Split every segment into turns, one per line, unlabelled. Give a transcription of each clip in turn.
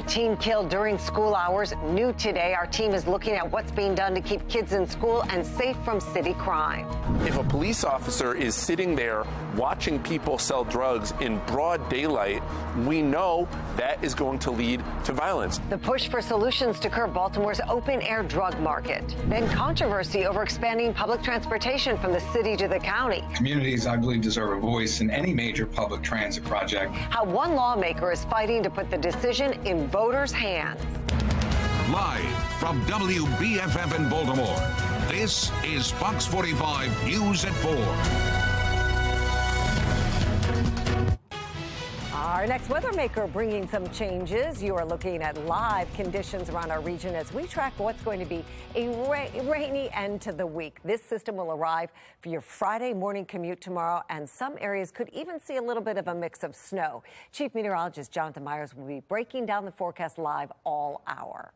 teen killed during school hours. New today, our team is looking at what's being done to keep kids in school and safe from city crime.
If a police officer is sitting there watching people sell drugs in broad daylight, we know that is going to lead to violence.
The push for solutions to curb Baltimore's open-air drug market. Then controversy over expanding public transportation from the city to the county.
Communities, I believe, deserve a voice in any major public transit project.
How one lawmaker is fighting to put the decision in voters' hands.
Live from WBFF in Baltimore, this is Fox 45 News at 4.
Our next weather maker bringing some changes. You are looking at live conditions around our region as we track what's going to be a rainy end to the week. This system will arrive for your Friday morning commute tomorrow, and some areas could even see a little bit of a mix of snow. Chief Meteorologist Jonathan Myers will be breaking down the forecast live all hour.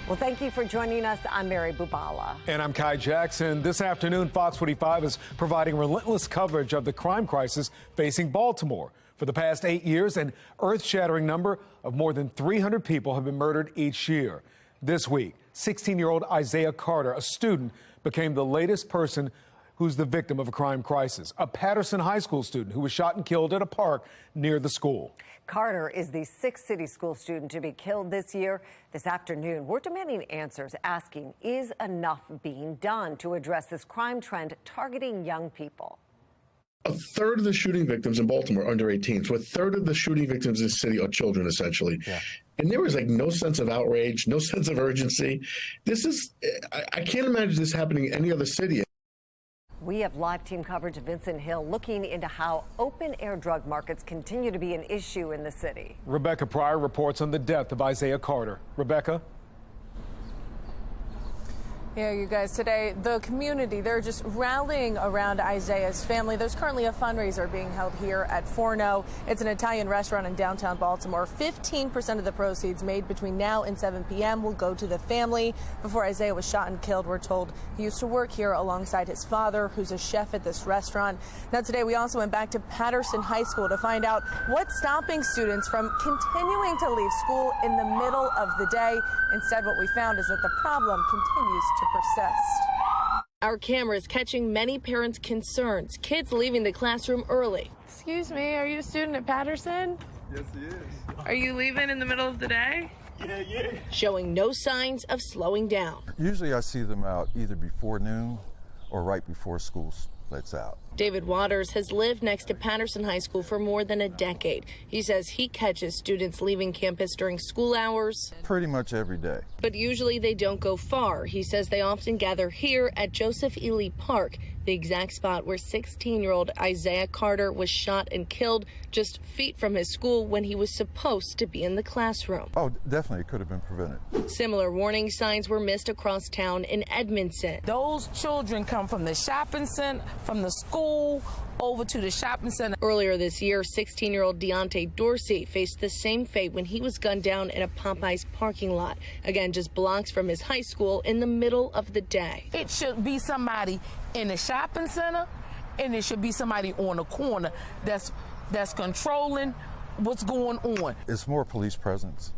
Well, thank you for joining us. I'm Mary Bubala.
And I'm Kai Jackson. This afternoon, Fox 45 is providing relentless coverage of the crime crisis facing Baltimore. For the past 8 years, an earth-shattering number of more than 300 people have been murdered each year. This week, 16-year-old Isaiah Carter, a student, became the latest person who's the victim of a crime crisis. A Patterson High School student who was shot and killed at a park near the school.
Carter is the sixth city school student to be killed this year. This afternoon, we're demanding answers, asking, is enough being done to address this crime trend targeting young people?
A third of the shooting victims in Baltimore are under 18. So a third of the shooting victims in the city are children, essentially. Yeah. And there was like no sense of outrage, no sense of urgency. This is, I can't imagine this happening in any other city.
We have live team coverage of Vincent Hill looking into how open-air drug markets continue to be an issue in the city.
Rebecca Pryor reports on the death of Isaiah Carter. Rebecca?
Yeah, you guys, today the community, they're just rallying around Isaiah's family. There's currently a fundraiser being held here at Forno. It's an Italian restaurant in downtown Baltimore. 15% of the proceeds made between now and 7 p.m. will go to the family. Before Isaiah was shot and killed, we're told he used to work here alongside his father, who's a chef at this restaurant. Now today we also went back to Patterson High School to find out what's stopping students from continuing to leave school in the middle of the day. Instead, what we found is that the problem continues to persist.
Our camera is catching many parents' concerns. Kids leaving the classroom early.
Excuse me, are you a student at Patterson?
Yes, he is.
Are you leaving in the middle of the day?
Yeah.
Showing no signs of slowing down.
Usually I see them out either before noon or right before school lets out.
David Waters has lived next to Patterson High School for more than a decade. He says he catches students leaving campus during school hours.
Pretty much every day.
But usually they don't go far. He says they often gather here at Joseph Ely Park, the exact spot where 16-year-old Isaiah Carter was shot and killed just feet from his school when he was supposed to be in the classroom.
Oh, definitely, it could have been prevented.
Similar warning signs were missed across town in Edmondson.
Those children come from the shopping center, from the school, over to the shopping center.
Earlier this year, 16-year-old Deontay Dorsey faced the same fate when he was gunned down in a Popeyes parking lot. Again, just blocks from his high school in the middle of the day.
It should be somebody in the shopping center, and it should be somebody on the corner that's controlling what's going on.
It's more police presence.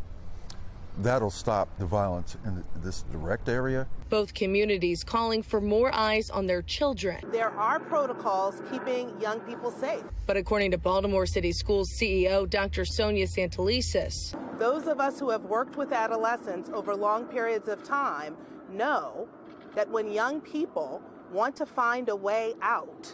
That'll stop the violence in this direct area.
Both communities calling for more eyes on their children.
There are protocols keeping young people safe.
But according to Baltimore City Schools CEO Dr. Sonia Santelises,
those of us who have worked with adolescents over long periods of time know that when young people want to find a way out,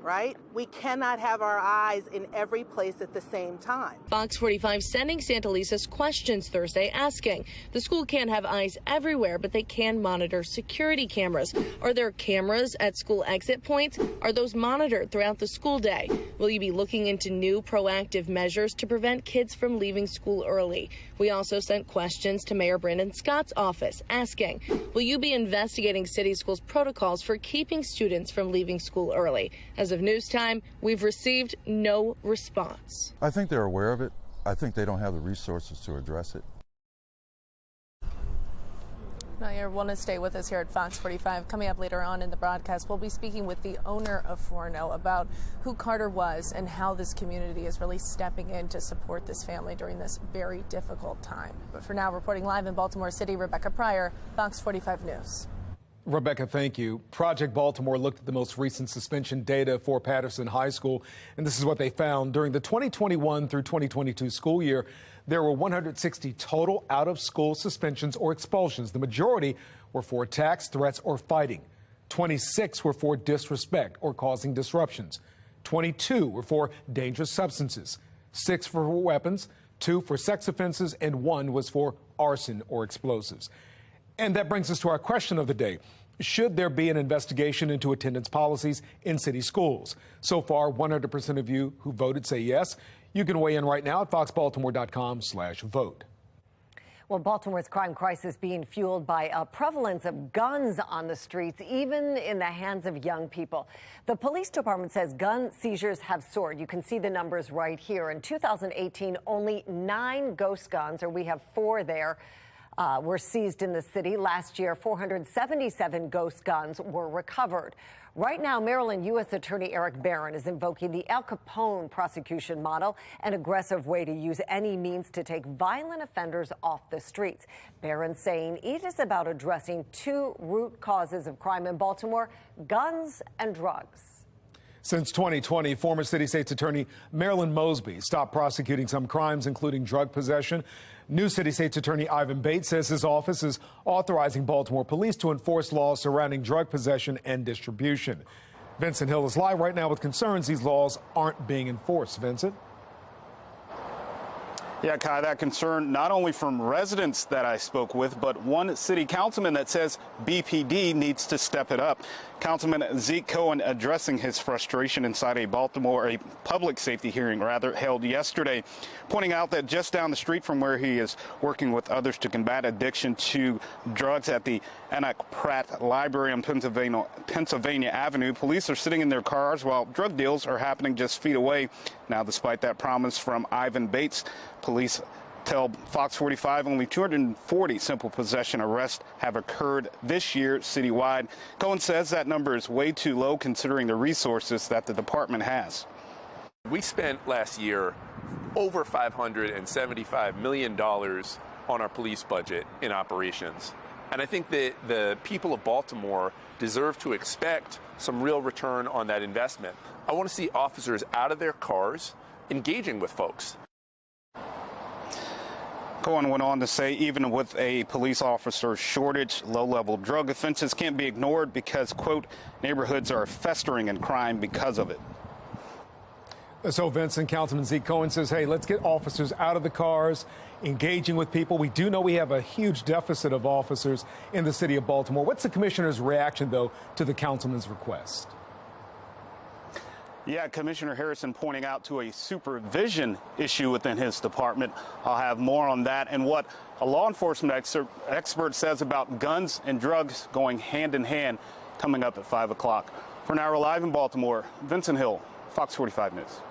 right? We cannot have our eyes in every place at the same time.
Fox 45 sending Santelises questions Thursday asking, the school can't have eyes everywhere, but they can monitor security cameras. Are there cameras at school exit points? Are those monitored throughout the school day? Will you be looking into new proactive measures to prevent kids from leaving school early? We also sent questions to Mayor Brandon Scott's office asking, will you be investigating city schools protocols for keeping students from leaving school early? As of news time, we've received no response.
I think they're aware of it. I think they don't have the resources to address it.
Now, you want to stay with us here at Fox 45. Coming up later on in the broadcast, we'll be speaking with the owner of Forno about who Carter was and how this community is really stepping in to support this family during this very difficult time. But for now, reporting live in Baltimore City, Rebecca Pryor, Fox 45 News.
Rebecca, thank you. Project Baltimore looked at the most recent suspension data for Patterson High School, and this is what they found. During the 2021 through 2022 school year, there were 160 total out-of-school suspensions or expulsions. The majority were for attacks, threats, or fighting. 26 were for disrespect or causing disruptions. 22 were for dangerous substances. 6 for weapons, 2 for sex offenses, and 1 was for arson or explosives. And that brings us to our question of the day. Should there be an investigation into attendance policies in city schools? So far, 100% of you who voted say yes. You can weigh in right now at foxbaltimore.com/vote.
Well, Baltimore's crime crisis being fueled by a prevalence of guns on the streets, even in the hands of young people. The police department says gun seizures have soared. You can see the numbers right here. In 2018, only 9 ghost guns, or we have 4 there, were seized in the city. Last year, 477 ghost guns were recovered. Right now, Maryland U.S. Attorney Eric Barron is invoking the Al Capone prosecution model, an aggressive way to use any means to take violent offenders off the streets. Barron saying it is about addressing 2 root causes of crime in Baltimore: guns and drugs.
Since 2020, former City State's Attorney Marilyn Mosby stopped prosecuting some crimes, including drug possession. New City State's Attorney Ivan Bates says his office is authorizing Baltimore police to enforce laws surrounding drug possession and distribution. Vincent Hill is live right now with concerns these laws aren't being enforced. Vincent?
Yeah, Kai, that concern not only from residents that I spoke with, but one city councilman that says BPD needs to step it up. Councilman Zeke Cohen addressing his frustration inside a public safety hearing held yesterday, pointing out that just down the street from where he is working with others to combat addiction to drugs at the Anna Pratt Library on Pennsylvania Avenue, police are sitting in their cars while drug deals are happening just feet away. Now, despite that promise from Ivan Bates, police tell Fox 45 only 240 simple possession arrests have occurred this year citywide. Cohen says that number is way too low considering the resources that the department has.
We spent last year over $575 million on our police budget in operations. And I think that the people of Baltimore deserve to expect some real return on that investment. I want to see officers out of their cars engaging with folks.
Cohen went on to say even with a police officer shortage, low-level drug offenses can't be ignored because, quote, neighborhoods are festering in crime because of it.
So, Vincent, Councilman Zeke Cohen says, hey, let's get officers out of the cars, engaging with people. We do know we have a huge deficit of officers in the city of Baltimore. What's the commissioner's reaction, though, to the councilman's request?
Yeah, Commissioner Harrison pointing out to a supervision issue within his department. I'll have more on that and what a law enforcement expert says about guns and drugs going hand in hand coming up at 5 o'clock. For now, we're live in Baltimore. Vincent Hill, Fox 45 News.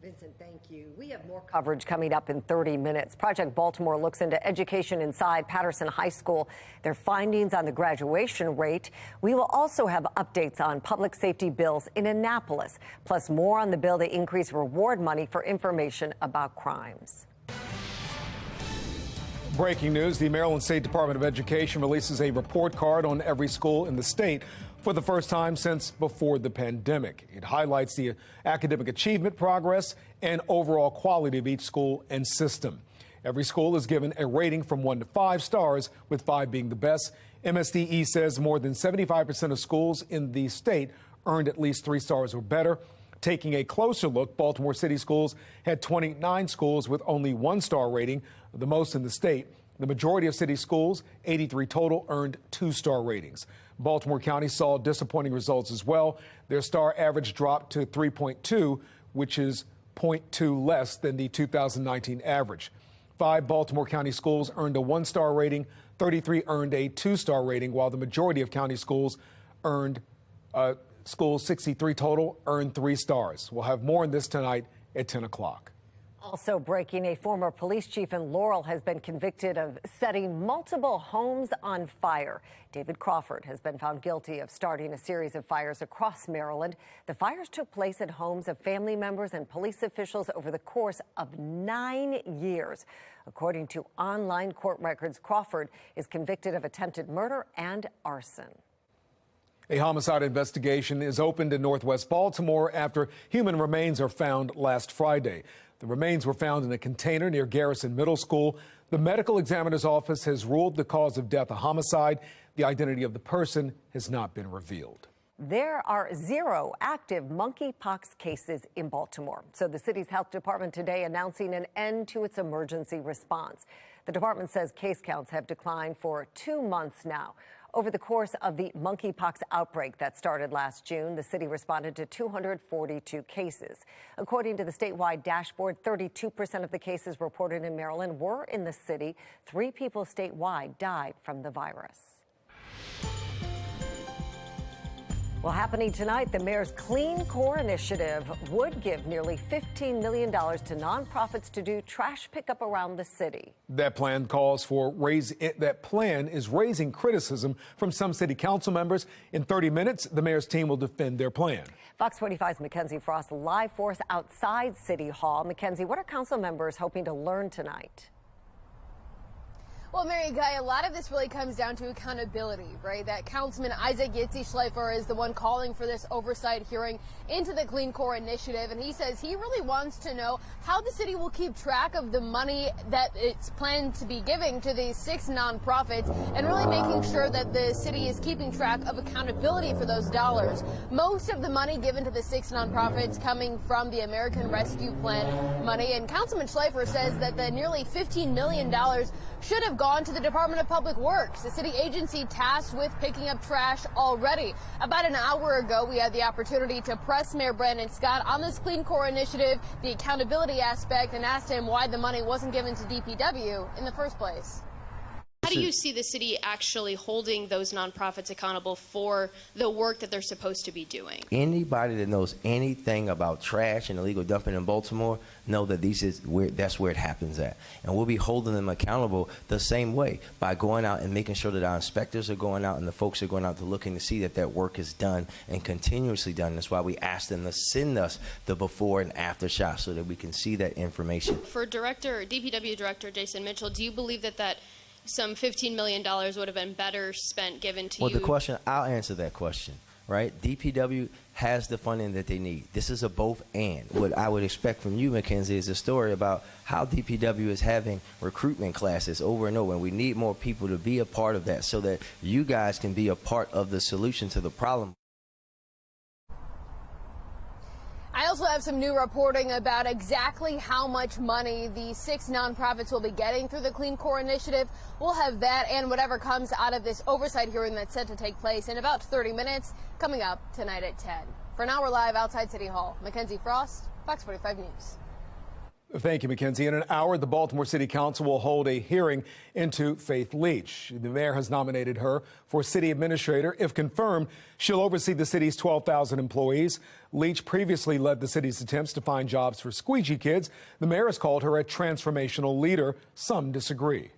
Vincent, thank you. We have more coverage coming up in 30 minutes. Project Baltimore looks into education inside Patterson High School, their findings on the graduation rate. We will also have updates on public safety bills in Annapolis, plus more on the bill to increase reward money for information about crimes.
Breaking news, the Maryland State Department of Education releases a report card on every school in the state for the first time since before the pandemic. It highlights the academic achievement progress and overall quality of each school and system. Every school is given a rating from 1 to 5 stars, with 5 being the best. MSDE says more than 75% of schools in the state earned at least 3 stars or better. Taking a closer look, Baltimore City Schools had 29 schools with only 1-star rating, the most in the state. The majority of city schools, 83 total, earned 2-star ratings. Baltimore County saw disappointing results as well. Their star average dropped to 3.2, which is 0.2 less than the 2019 average. 5 Baltimore County schools earned a 1-star rating, 33 earned a 2-star rating, while the majority of county schools earned 63 total, earned 3 stars. We'll have more on this tonight at 10 o'clock.
Also breaking, a former police chief in Laurel has been convicted of setting multiple homes on fire. David Crawford has been found guilty of starting a series of fires across Maryland. The fires took place at homes of family members and police officials over the course of 9 years. According to online court records, Crawford is convicted of attempted murder and arson.
A homicide investigation is opened in northwest Baltimore after human remains are found last Friday. The remains were found in a container near Garrison Middle School. The medical examiner's office has ruled the cause of death a homicide. The identity of the person has not been revealed.
There are 0 active monkeypox cases in Baltimore. So the city's health department today announcing an end to its emergency response. The department says case counts have declined for 2 months now. Over the course of the monkeypox outbreak that started last June, the city responded to 242 cases. According to the statewide dashboard, 32% of the cases reported in Maryland were in the city. 3 people statewide died from the virus. Well, happening tonight, the mayor's Clean Core initiative would give nearly $15 million to nonprofits to do trash pickup around the city.
That plan is raising criticism from some city council members. In 30 minutes, the mayor's team will defend their plan.
Fox 45's Mackenzie Frost live for us outside City Hall. Mackenzie, what are council members hoping to learn tonight?
Well, Mary Guy, a lot of this really comes down to accountability, right? That Councilman Isaac Yitzi-Schleifer is the one calling for this oversight hearing into the Clean Core initiative, and he says he really wants to know how the city will keep track of the money that it's planned to be giving to these 6 nonprofits, and really making sure that the city is keeping track of accountability for those dollars. Most of the money given to the 6 nonprofits coming from the American Rescue Plan money, and Councilman Schleifer says that the nearly $15 million should have gone to the Department of Public Works, the city agency tasked with picking up trash already. About an hour ago, we had the opportunity to press Mayor Brandon Scott on this Clean Core initiative, the accountability aspect, and asked him why the money wasn't given to DPW in the first place.
How do you see the city actually holding those nonprofits accountable for the work that they're supposed to be doing?
Anybody that knows anything about trash and illegal dumping in Baltimore know that that's where it happens at. And we'll be holding them accountable the same way by going out and making sure that our inspectors are going out and the folks are going out to looking to see that that work is done and continuously done. That's why we asked them to send us the before and after shots so that we can see that information.
For DPW Director Jason Mitchell, do you believe that some $15 million would have been better spent given to you?
Well, the question, I'll answer that question, right? DPW has the funding that they need. This is a both and. What I would expect from you, Mackenzie, is a story about how DPW is having recruitment classes over and over, and we need more people to be a part of that so that you guys can be a part of the solution to the problem.
I also have some new reporting about exactly how much money the 6 nonprofits will be getting through the Clean Core initiative. We'll have that and whatever comes out of this oversight hearing that's set to take place in about 30 minutes coming up tonight at 10. For now, we're live outside City Hall. Mackenzie Frost, Fox 45 News.
Thank you, Mackenzie. In an hour, the Baltimore City Council will hold a hearing into Faith Leach. The mayor has nominated her for city administrator. If confirmed, she'll oversee the city's 12,000 employees. Leach previously led the city's attempts to find jobs for Squeegee kids. The mayor has called her a transformational leader. Some disagree.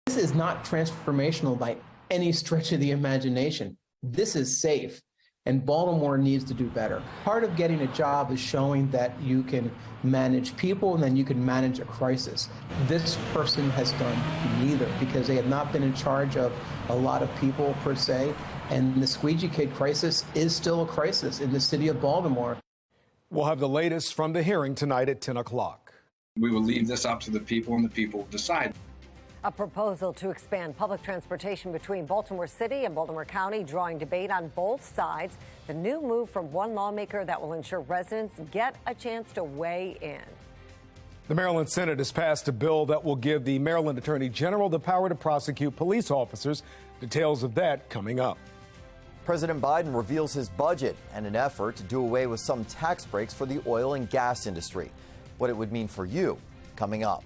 This is not transformational by any stretch of the imagination. This is safe, and Baltimore needs to do better. Part of getting a job is showing that you can manage people and then you can manage a crisis. This person has done neither because they have not been in charge of a lot of people per se, and the Squeegee kid crisis is still a crisis in the city of Baltimore.
We'll have the latest from the hearing tonight at 10 o'clock.
We will leave this up to the people, and the people decide.
A proposal to expand public transportation between Baltimore City and Baltimore County drawing debate on both sides. The new move from one lawmaker that will ensure residents get a chance to weigh in.
The Maryland Senate has passed a bill that will give the Maryland Attorney General the power to prosecute police officers. Details of that coming up.
President Biden reveals his budget and an effort to do away with some tax breaks for the oil and gas industry. What it would mean for you, coming up.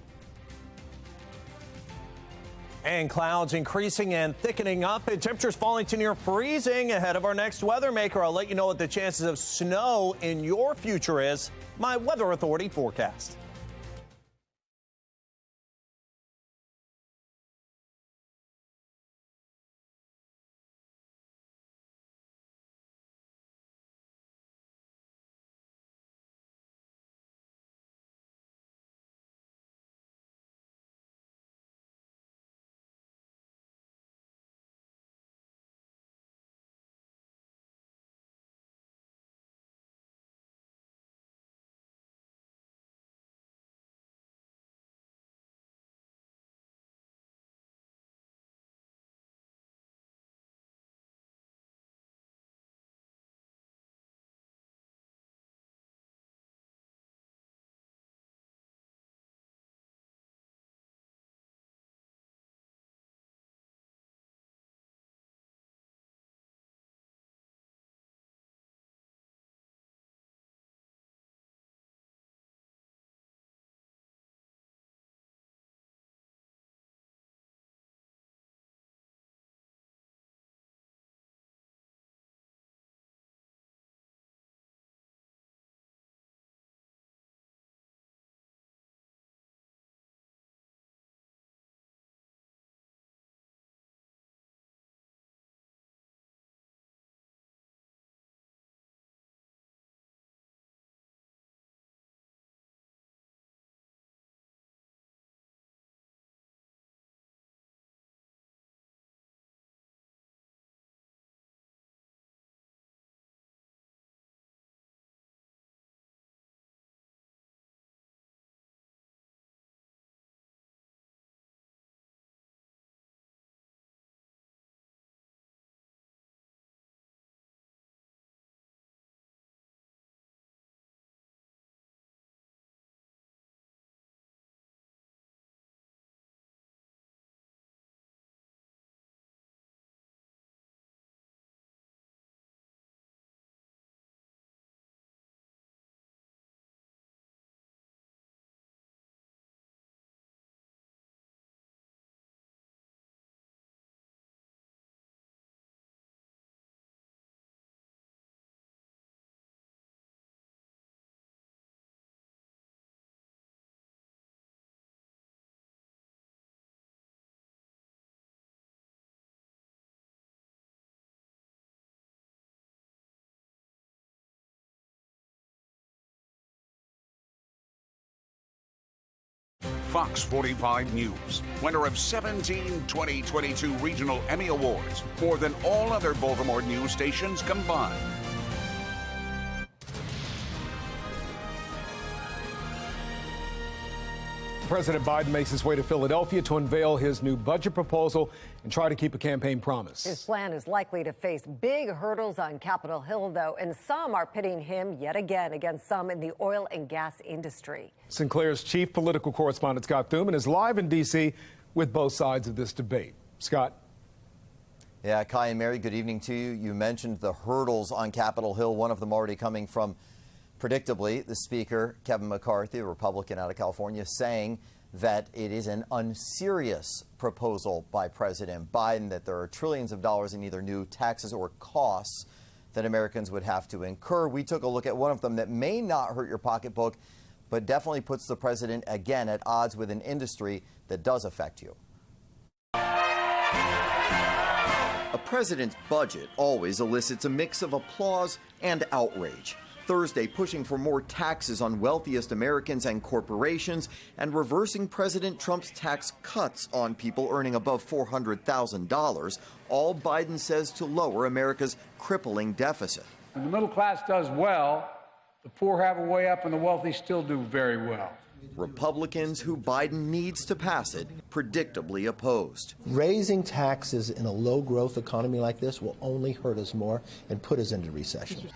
And clouds increasing and thickening up and temperatures falling to near freezing ahead of our next weather maker. I'll let you know what the chances of snow in your future is. My Weather Authority forecast.
Fox 45 News, winner of 17 2022 Regional Emmy Awards, more than all other Baltimore news stations combined.
President Biden makes his way to Philadelphia to unveil his new budget proposal and try to keep a campaign promise.
His plan is likely to face big hurdles on Capitol Hill, though, and some are pitting him yet again against some in the oil and gas industry.
Sinclair's chief political correspondent, Scott Thuman, is live in D.C. with both sides of this debate. Scott?
Yeah, Kai and Mary, good evening to you. You mentioned the hurdles on Capitol Hill, one of them already coming from, predictably, the Speaker, Kevin McCarthy, a Republican out of California, saying that it is an unserious proposal by President Biden, that there are trillions of dollars in either new taxes or costs that Americans would have to incur. We took a look at one of them that may not hurt your pocketbook, but definitely puts the president, again, at odds with an industry that does affect you. A president's budget always elicits a mix of applause and outrage. Thursday, pushing for more taxes on wealthiest Americans and corporations and reversing President Trump's tax cuts on people earning above $400,000, all Biden says to lower America's crippling deficit.
When the middle class does well, the poor have a way up and the wealthy still do very well.
Republicans, who Biden needs to pass it, predictably opposed.
Raising taxes in a low-growth economy like this will only hurt us more and put us into recession.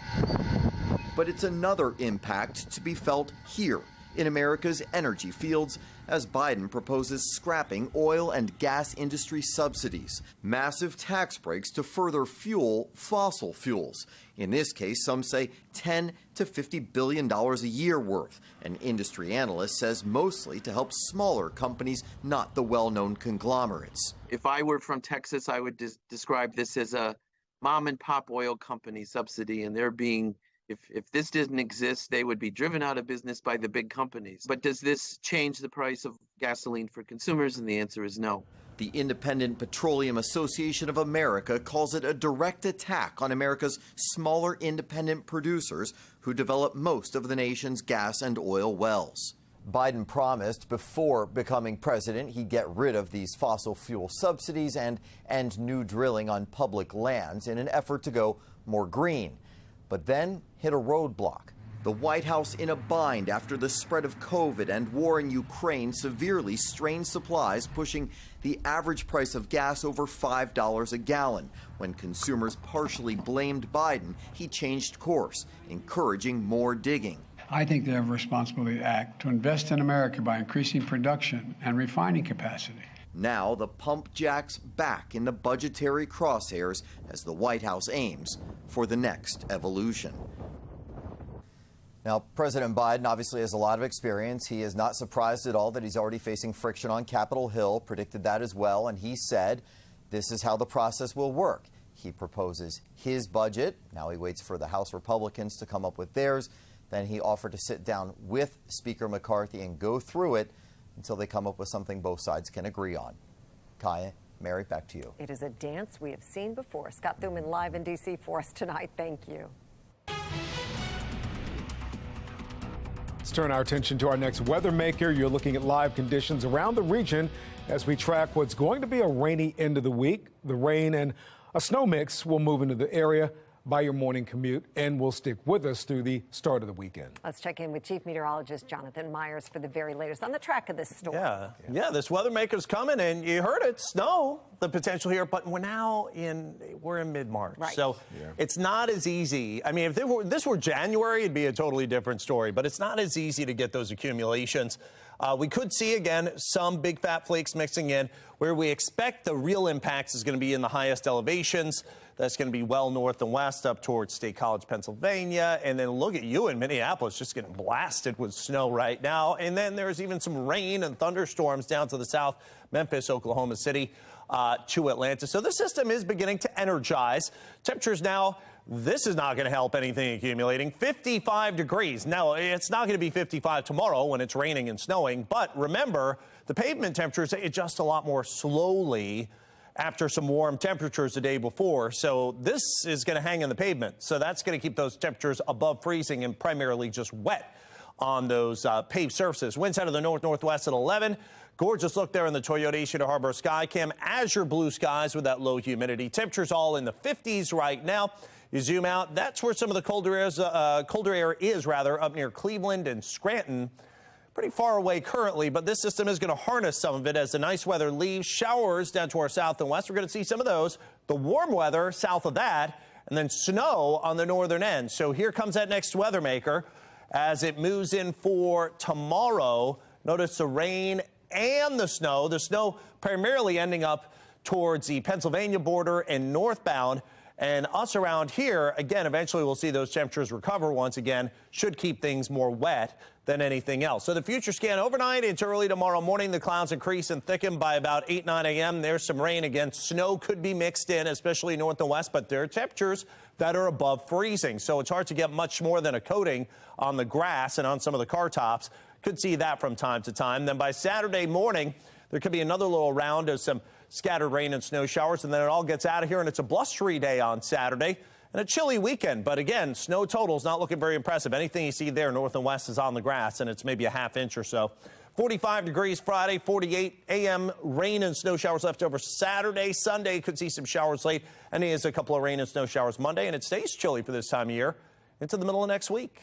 But it's another impact to be felt here in America's energy fields as Biden proposes scrapping oil and gas industry subsidies, massive tax breaks to further fuel fossil fuels. In this case, some say $10 to $50 billion a year worth. An industry analyst says mostly to help smaller companies, not the well-known conglomerates.
If I were from Texas, I would describe this as a mom and pop oil company subsidy, and they're being If this didn't exist, they would be driven out of business by the big companies. But does this change the price of gasoline for consumers? And the answer is no.
The Independent Petroleum Association of America calls it a direct attack on America's smaller independent producers who develop most of the nation's gas and oil wells. Biden promised before becoming president he'd get rid of these fossil fuel subsidies and end new drilling on public lands in an effort to go more green. But then hit a roadblock. The White House in a bind after the spread of COVID and war in Ukraine severely strained supplies, pushing the average price of gas over $5 a gallon. When consumers partially blamed Biden, he changed course, encouraging more digging.
I think they have a responsibility to act, to invest in America by increasing production and refining capacity.
Now the pump jacks back in the budgetary crosshairs as the White House aims for the next evolution. Now, President Biden obviously has a lot of experience. He is not surprised at all that he's already facing friction on Capitol Hill, predicted that as well, and he said this is how the process will work. He proposes his budget. Now he waits for the House Republicans to come up with theirs. Then he offered to sit down with Speaker McCarthy and go through it until they come up with something both sides can agree on. Kaya, Mary, back to you.
It is a dance we have seen before. Scott Thuman live in D.C. for us tonight. Thank you.
Let's turn our attention to our next weather maker. You're looking at live conditions around the region as we track what's going to be a rainy end of the week. The rain and a snow mix will move into the area by your morning commute and will stick with us through the start of the weekend.
Let's check in with Chief Meteorologist Jonathan Myers for the very latest on the track of this storm.
Yeah, this weather maker's coming, and you heard it, snow, the potential here, but we're in mid-March.
Right.
So it's not as easy. I mean, if this were January, it'd be a totally different story, but it's not as easy to get those accumulations. We could see, again, some big fat flakes mixing in. Where we expect the real impacts is going to be in the highest elevations. That's going to be well north and west up towards State College, Pennsylvania. And then look at you in Minneapolis, just getting blasted with snow right now. And then there's even some rain and thunderstorms down to the south, Memphis, Oklahoma City, to Atlanta. So the system is beginning to energize. Temperatures now, this is not going to help anything accumulating. 55 degrees. Now, it's not going to be 55 tomorrow when it's raining and snowing. But remember, the pavement temperatures adjust a lot more slowly after some warm temperatures the day before. So this is going to hang in the pavement. So that's going to keep those temperatures above freezing and primarily just wet on those paved surfaces. Winds out of the north-northwest at 11. Gorgeous look there in the Toyota Ishida Harbor Skycam. Azure blue skies with that low humidity. Temperatures all in the 50s right now. You zoom out, that's where some of the colder air is up near Cleveland and Scranton. Pretty far away currently, but this system is going to harness some of it as the nice weather leaves. Showers down to our south and west. We're going to see some of those. The warm weather south of that, and then snow on the northern end. So here comes that next weather maker as it moves in for tomorrow. Notice the rain and the snow primarily ending up towards the Pennsylvania border and northbound. And us around here, again, eventually we'll see those temperatures recover once again. Should keep things more wet than anything else. So the future scan overnight into early tomorrow morning. The clouds increase and thicken by about 8, 9 a.m. There's some rain again. Snow could be mixed in, especially north and west, but there are temperatures that are above freezing. So it's hard to get much more than a coating on the grass and on some of the car tops. Could see that from time to time. Then by Saturday morning, there could be another little round of some scattered rain and snow showers, and then it all gets out of here, and it's a blustery day on Saturday and a chilly weekend. But again, snow totals not looking very impressive. Anything you see there north and west is on the grass, and it's maybe a ½ inch or so. 45 degrees Friday, 48 a.m. rain and snow showers left over Saturday. Sunday could see some showers late, and there's a couple of rain and snow showers Monday, and it stays chilly for this time of year into the middle of next week.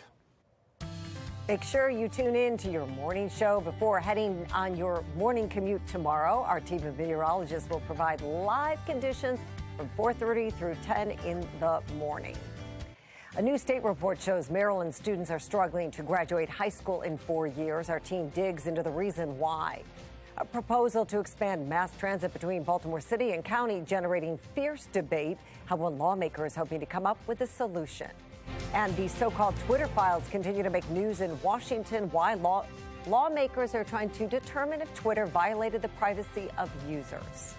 Make sure you tune in to your morning show before heading on your morning commute tomorrow. Our team of meteorologists will provide live conditions from 4:30 through 10 in the morning. A new state report shows Maryland students are struggling to graduate high school in 4 years. Our team digs into the reason why. A proposal to expand mass transit between Baltimore City and county generating fierce debate. How one lawmaker is hoping to come up with a solution. And the so-called Twitter files continue to make news in Washington. Why lawmakers are trying to determine if Twitter violated the privacy of users.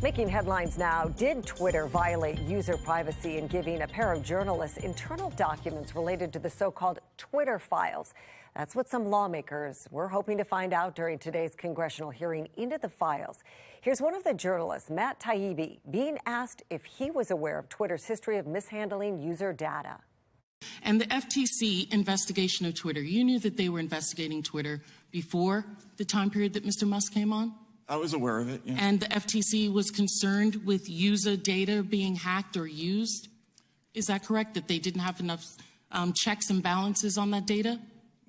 Making headlines now, did Twitter violate user privacy in giving a pair of journalists internal documents related to the so-called Twitter files? That's what some lawmakers were hoping to find out during today's congressional hearing into the files. Here's one of the journalists, Matt Taibbi, being asked if he was aware of Twitter's history of mishandling user data.
And the FTC investigation of Twitter, you knew that they were investigating Twitter before the time period that Mr. Musk came on?
I was aware of it, yeah.
And the FTC was concerned with user data being hacked or used? Is that correct, that they didn't have enough checks and balances on that data?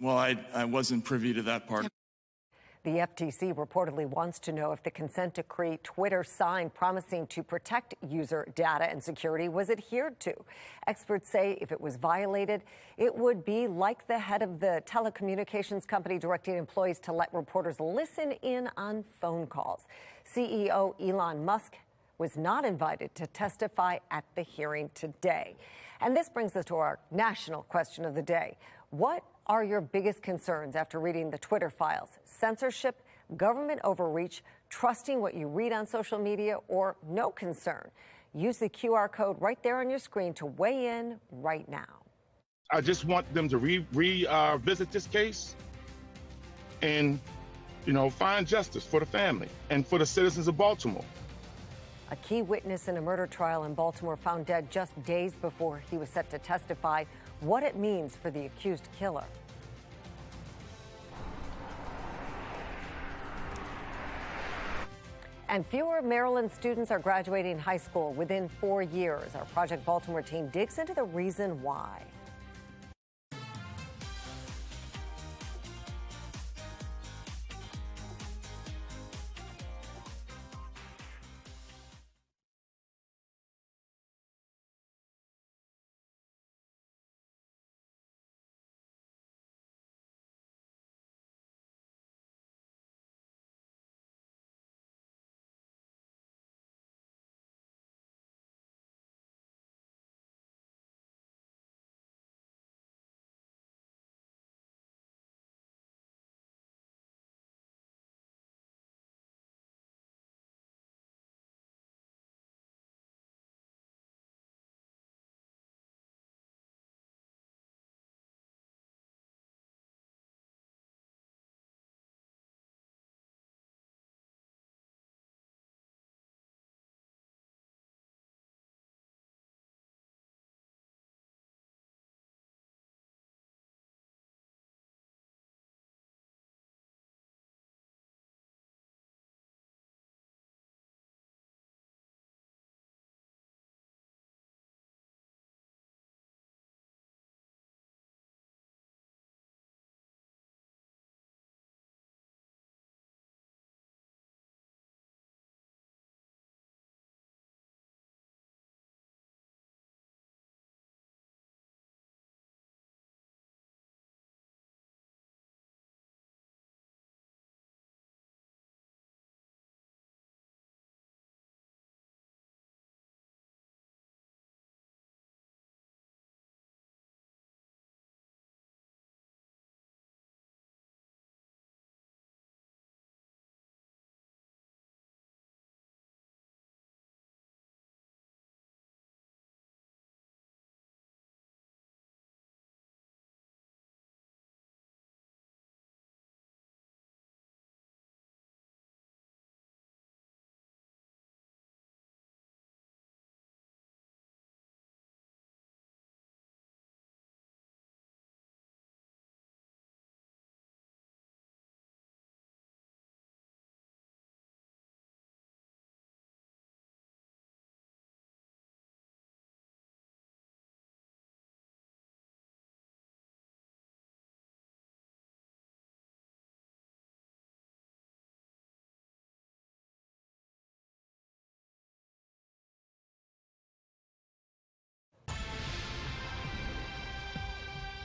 Well, I wasn't privy to that part.
The FTC reportedly wants to know if the consent decree Twitter signed promising to protect user data and security was adhered to. Experts say if it was violated, it would be like the head of the telecommunications company directing employees to let reporters listen in on phone calls. CEO Elon Musk was not invited to testify at the hearing today. And this brings us to our national question of the day. What are your biggest concerns after reading the Twitter files? Censorship, government overreach, trusting what you read on social media, or no concern? Use the QR code right there on your screen to weigh in right now.
I just want them to revisit this case and, find justice for the family and for the citizens of Baltimore.
A key witness in a murder trial in Baltimore found dead just days before he was set to testify. What it means for the accused killer. And fewer Maryland students are graduating high school within 4 years. Our Project Baltimore team digs into the reason why.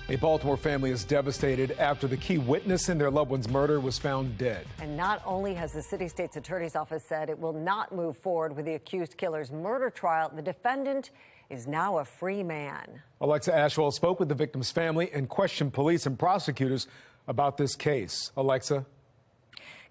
A Baltimore family is devastated after the key witness in their loved one's murder was found dead.
And not only has the city state's attorney's office said it will not move forward with the accused killer's murder trial, the defendant is now a free man.
Alexa Ashwell spoke with the victim's family and questioned police and prosecutors about this case. Alexa.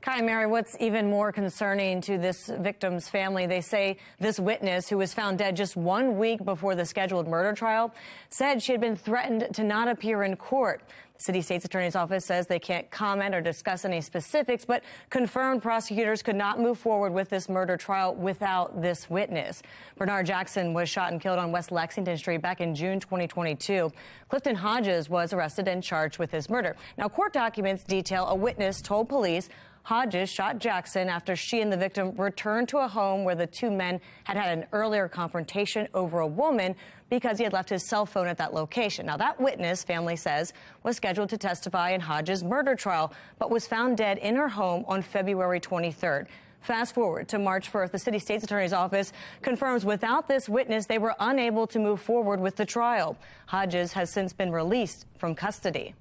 Kai and Mary, what's even more concerning to this victim's family, they say this witness, who was found dead just 1 week before the scheduled murder trial, said she had been threatened to not appear in court. The city state's attorney's office says they can't comment or discuss any specifics, but confirmed prosecutors could not move forward with this murder trial without this witness. Bernard Jackson was shot and killed on West Lexington Street back in June 2022. Clifton Hodges was arrested and charged with his murder. Now, court documents detail a witness told police Hodges shot Jackson after she and the victim returned to a home where the two men had had an earlier confrontation over a woman because he had left his cell phone at that location. Now, that witness, family says, was scheduled to testify in Hodges' murder trial, but was found dead in her home on February 23rd. Fast forward to March 1st, the city state's attorney's office confirms without this witness, they were unable to move forward with the trial. Hodges has since been released from custody.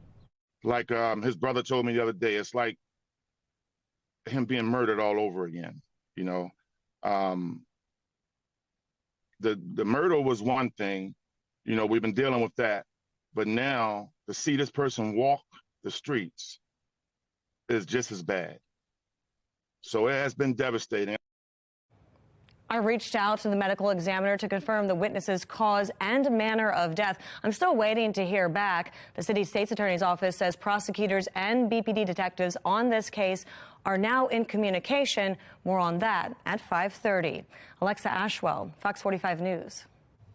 Like his brother told me the other day, it's like him being murdered all over again. You know, the murder was one thing, you know, we've been dealing with that, but now to see this person walk the streets is just as bad. So it has been devastating.
I reached out to the medical examiner to confirm the witness's cause and manner of death. I'm still waiting to hear back. The city state's attorney's office says prosecutors and BPD detectives on this case are now in communication. More on that at 5:30. Alexa Ashwell, Fox 45 News.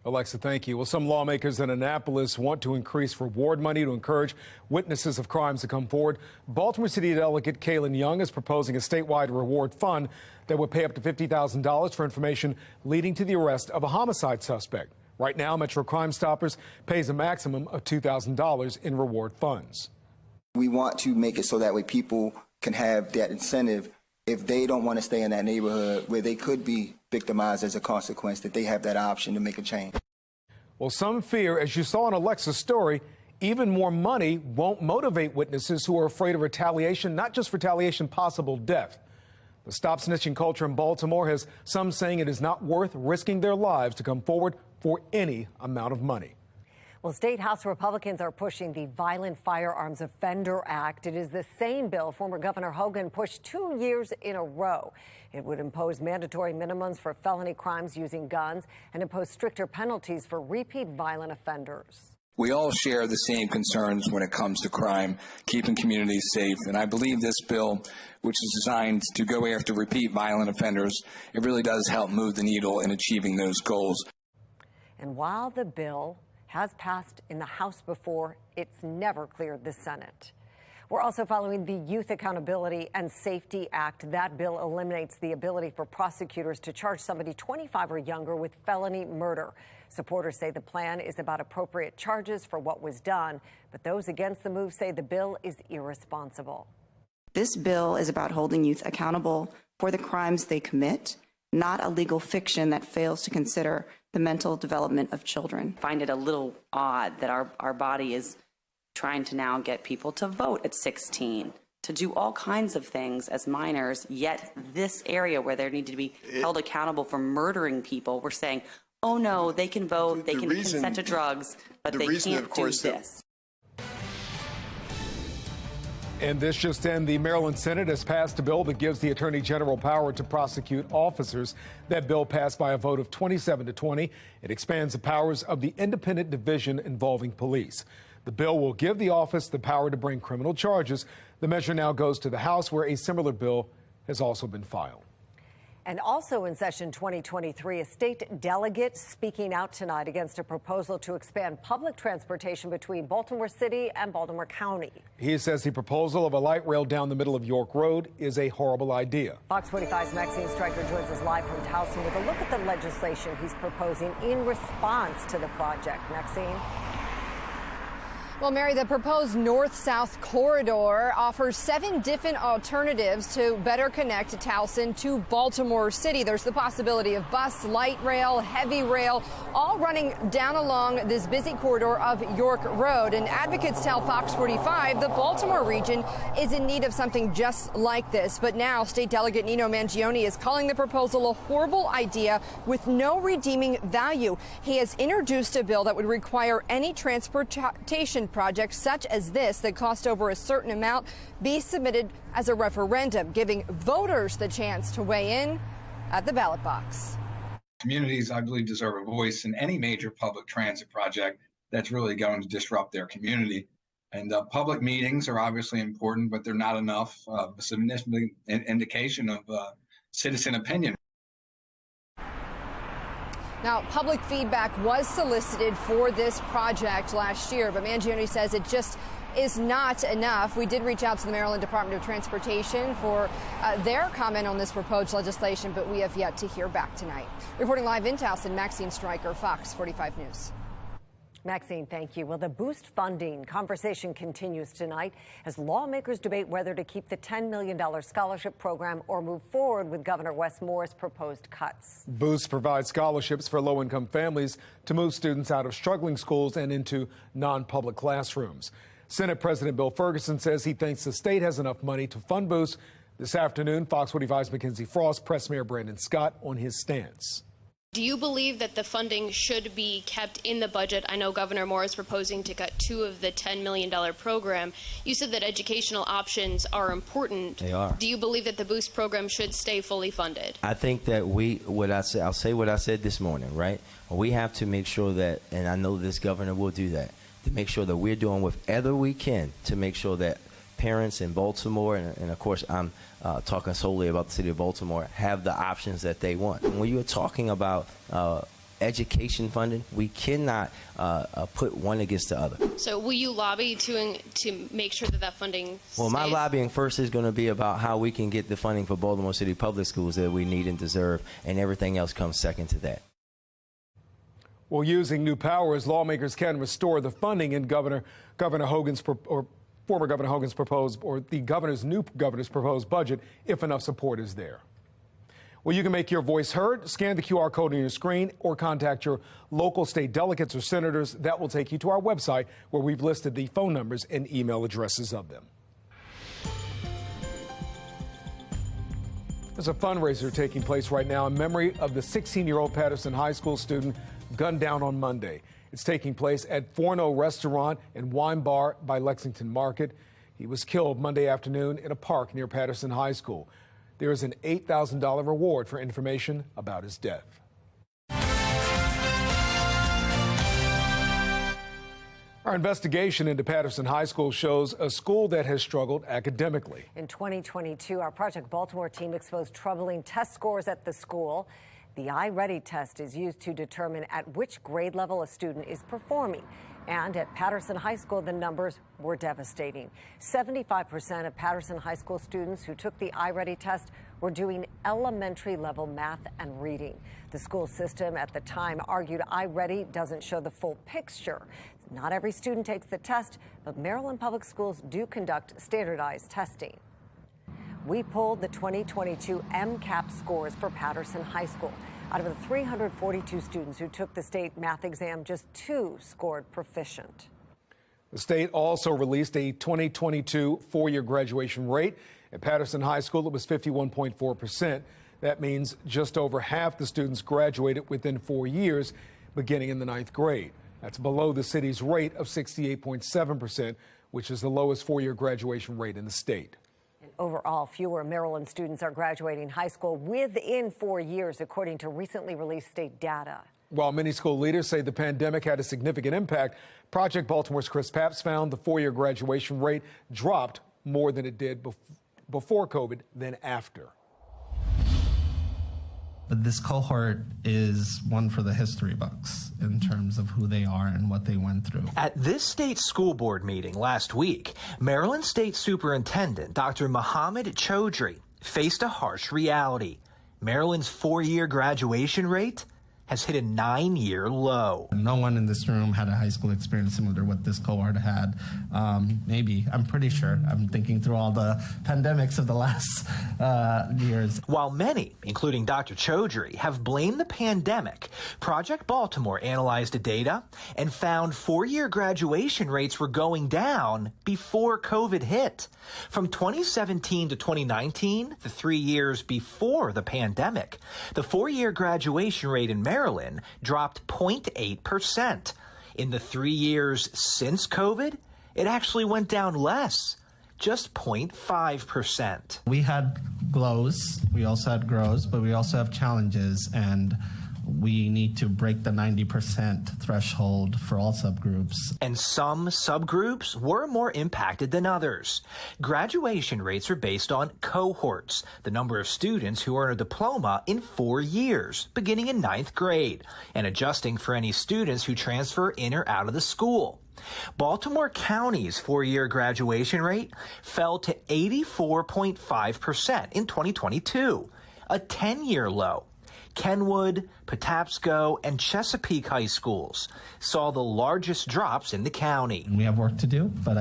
Alexa, thank you. Well, some lawmakers in Annapolis want to increase reward money to encourage witnesses of crimes to come forward. Baltimore City Delegate Kaylin Young is proposing a statewide reward fund that would pay up to $50,000 for information leading to the arrest of a homicide suspect. Right now, Metro Crime Stoppers pays a maximum of $2,000 in reward funds.
We want to make it so that way people can have that incentive if they don't want to stay in that neighborhood where they could be victimized as a consequence, that they have that option to make a change.
Well, some fear, as you saw in Alexa's story, even more money won't motivate witnesses who are afraid of retaliation, not just retaliation, possible death. The stop snitching culture in Baltimore has some saying it is not worth risking their lives to come forward for any amount of money.
Well, State House Republicans are pushing the Violent Firearms Offender Act. It is the same bill former Governor Hogan pushed 2 years in a row. It would impose mandatory minimums for felony crimes using guns and impose stricter penalties for repeat violent offenders.
We all share the same concerns when it comes to crime, keeping communities safe. And I believe this bill, which is designed to go after repeat violent offenders, it really does help move the needle in achieving those goals.
And while the bill has passed in the House before, it's never cleared the Senate. We're also following the Youth Accountability and Safety Act. That bill eliminates the ability for prosecutors to charge somebody 25 or younger with felony murder. Supporters say the plan is about appropriate charges for what was done, but those against the move say the bill is irresponsible.
This bill is about holding youth accountable for the crimes they commit, not a legal fiction that fails to consider the mental development of children.
I find it a little odd that our body is trying to now get people to vote at 16, to do all kinds of things as minors, yet this area where they need to be held accountable for murdering people, we're saying, oh no, they can vote, they can consent to drugs, but they can't do this.
And this just in, the Maryland Senate has passed a bill that gives the Attorney General power to prosecute officers. That bill passed by a vote of 27-20. It expands the powers of the independent division involving police. The bill will give the office the power to bring criminal charges. The measure now goes to the House, where a similar bill has also been filed.
And also in session 2023, a state delegate speaking out tonight against a proposal to expand public transportation between Baltimore City and Baltimore County.
He says the proposal of a light rail down the middle of York Road is a horrible idea.
Fox 45's Maxine Stryker joins us live from Towson with a look at the legislation he's proposing in response to the project. Maxine?
Well, Mary, the proposed north-south corridor offers 7 different alternatives to better connect Towson to Baltimore City. There's the possibility of bus, light rail, heavy rail, all running down along this busy corridor of York Road. And advocates tell Fox 45 the Baltimore region is in need of something just like this. But now State Delegate Nino Mangione is calling the proposal a horrible idea with no redeeming value. He has introduced a bill that would require any transportation
project such as this that cost over a certain amount be submitted as a referendum, giving voters the chance to weigh in at the ballot box.
Communities, I believe, deserve a voice in any major public transit project that's really going to disrupt their community. And public meetings are obviously important, but they're not enough. A significant indication of citizen opinion.
Now, public feedback was solicited for this project last year, but Mangione says it just is not enough. We did reach out to the Maryland Department of Transportation for their comment on this proposed legislation, but we have yet to hear back tonight. Reporting live in Towson, Maxine Stryker, Fox 45 News.
Maxine, thank you. Well, the boost funding conversation continues tonight as lawmakers debate whether to keep the $10 million scholarship program or move forward with Governor Wes Moore's proposed cuts.
Boost provides scholarships for low-income families to move students out of struggling schools and into non-public classrooms. Senate President Bill Ferguson says he thinks the state has enough money to fund Boost. This afternoon, Fox 45's Mackenzie Frost pressed Mayor Brandon Scott on his stance.
Do you believe that the funding should be kept in the budget? I know Governor Moore is proposing to cut $2 of the $10 million program. You said that educational options are important.
They are.
Do you believe that the Boost program should stay fully funded?
I think that I'll say what I said this morning, right? We have to make sure that, and I know this governor will do that, to make sure that we're doing whatever we can to make sure that parents in Baltimore, and of course I'm talking solely about the city of Baltimore, have the options that they want. When you're talking about education funding, we cannot put one against the other.
So will you lobby to make sure that that funding stays?
Well, my lobbying first is going to be about how we can get the funding for Baltimore City public schools that we need and deserve, and everything else comes second to that.
Well, using new powers, lawmakers can restore the funding in Governor Hogan's former Governor Hogan's proposed, or the new governor's proposed budget, if enough support is there. Well, you can make your voice heard. Scan the QR code on your screen or contact your local state delegates or senators. That will take you to our website where we've listed the phone numbers and email addresses of them. There's a fundraiser taking place right now in memory of the 16-year-old Patterson High School student gunned down on Monday. It's taking place at Forno Restaurant and Wine Bar by Lexington Market. He was killed Monday afternoon in a park near Patterson High School. There is an $8,000 reward for information about his death. Our investigation into Patterson High School shows a school that has struggled academically.
In 2022, our Project Baltimore team exposed troubling test scores at the school. The iReady test is used to determine at which grade level a student is performing. And at Patterson High School, the numbers were devastating. 75% of Patterson High School students who took the iReady test were doing elementary level math and reading. The school system at the time argued iReady doesn't show the full picture. Not every student takes the test, but Maryland Public Schools do conduct standardized testing. We pulled the 2022 MCAP scores for Patterson High School. Out of the 342 students who took the state math exam, just 2 scored proficient.
The state also released a 2022 four-year graduation rate. At Patterson High School, it was 51.4%. That means just over half the students graduated within 4 years, beginning in the 9th grade. That's below the city's rate of 68.7%, which is the lowest four-year graduation rate in the state.
Overall, fewer Maryland students are graduating high school within 4 years, according to recently released state data.
While many school leaders say the pandemic had a significant impact, Project Baltimore's Chris Papps found the four-year graduation rate dropped more than it did before COVID than after.
But this cohort is one for the history books in terms of who they are and what they went through.
At this state school board meeting last week, Maryland State Superintendent Dr. Mohammed Chaudhry faced a harsh reality. Maryland's four-year graduation rate has hit a 9-year low.
No one in this room had a high school experience similar to what this cohort had. Maybe, I'm pretty sure. I'm thinking through all the pandemics of the last years.
While many, including Dr. Chaudhry, have blamed the pandemic, Project Baltimore analyzed the data and found four-year graduation rates were going down before COVID hit. From 2017 to 2019, the 3 years before the pandemic, the four-year graduation rate in Maryland dropped 0.8%. In the 3 years since COVID, it actually went down less, just 0.5%.
We had glows, we also had grows, but we also have challenges, and we need to break the 90% threshold for all subgroups.
And some subgroups were more impacted than others. Graduation rates are based on cohorts, the number of students who earn a diploma in 4 years, beginning in 9th grade, and adjusting for any students who transfer in or out of the school. Baltimore County's 4-year graduation rate fell to 84.5% in 2022, a 10-year low. Kenwood, Patapsco, and Chesapeake high schools saw the largest drops in the county.
We have work to do, but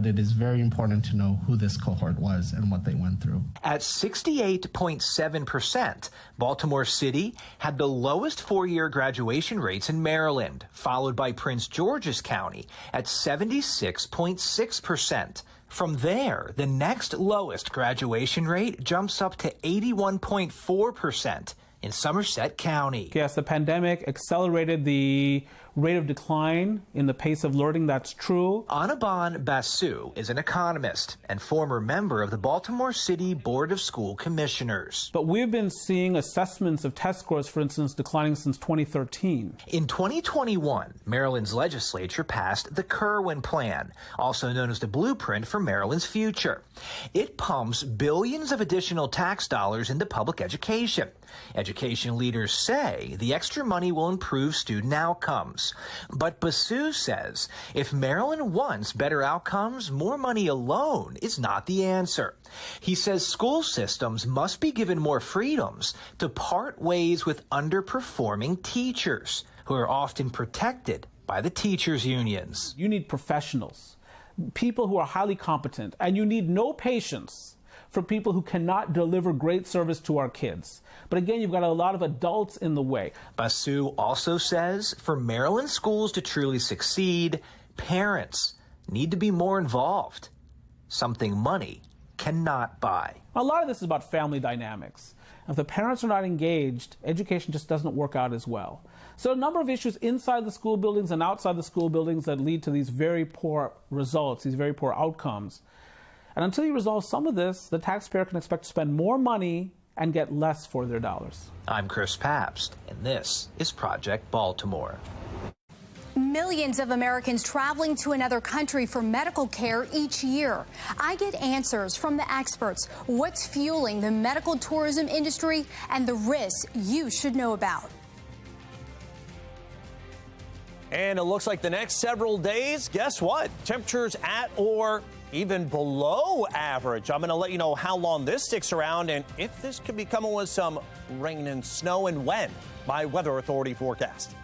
it is very important to know who this cohort was and what they went through.
At 68.7%, Baltimore City had the lowest 4-year graduation rates in Maryland, followed by Prince George's County at 76.6%. From there, the next lowest graduation rate jumps up to 81.4%. in Somerset County.
Yes, the pandemic accelerated the rate of decline in the pace of learning. That's true.
Anaban Basu is an economist and former member of the Baltimore City Board of School Commissioners.
But we've been seeing assessments of test scores, for instance, declining since 2013.
In 2021, Maryland's legislature passed the Kirwan Plan, also known as the blueprint for Maryland's future. It pumps billions of additional tax dollars into public education. Education leaders say the extra money will improve student outcomes. But Basu says if Maryland wants better outcomes, more money alone is not the answer. He says school systems must be given more freedoms to part ways with underperforming teachers, who are often protected by the teachers' unions.
You need professionals, people who are highly competent, and you need no patience for people who cannot deliver great service to our kids. But again, you've got a lot of adults in the way.
Basu also says for Maryland schools to truly succeed, parents need to be more involved, something money cannot buy.
A lot of this is about family dynamics. If the parents are not engaged, education just doesn't work out as well. So a number of issues inside the school buildings and outside the school buildings that lead to these very poor results, these very poor outcomes. And until you resolve some of this, the taxpayer can expect to spend more money and get less for their dollars.
I'm Chris Pabst, and this is Project Baltimore.
Millions of Americans traveling to another country for medical care each year. I get answers from the experts. What's fueling the medical tourism industry and the risks you should know about.
And it looks like the next several days, guess what? Temperatures at or even below average. I'm going to let you know how long this sticks around and if this could be coming with some rain and snow and when. My Weather Authority forecast.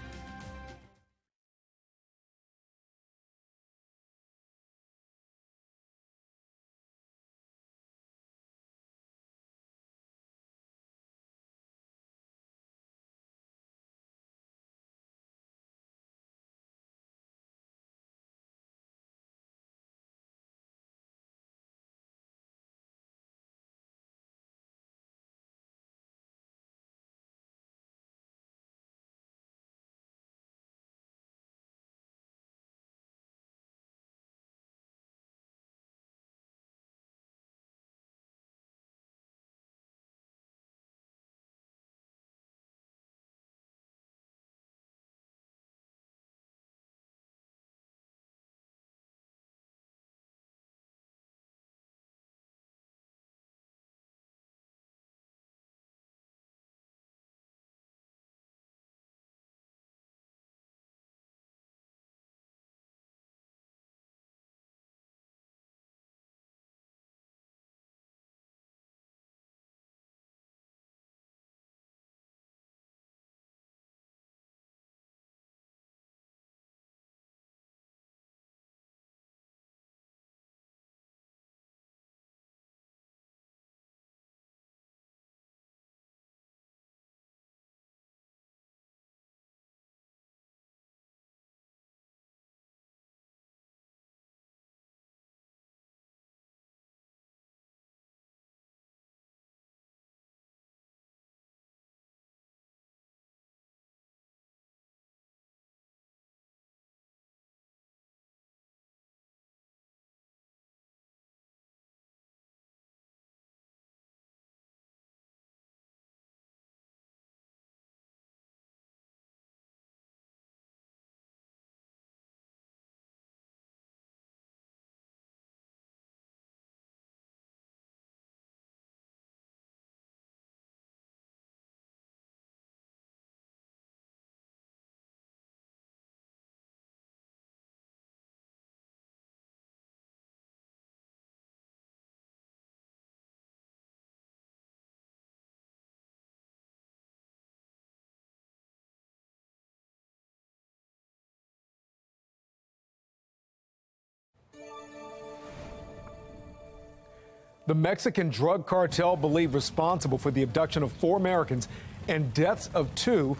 The Mexican drug cartel believed responsible for the abduction of 4 Americans and deaths of 2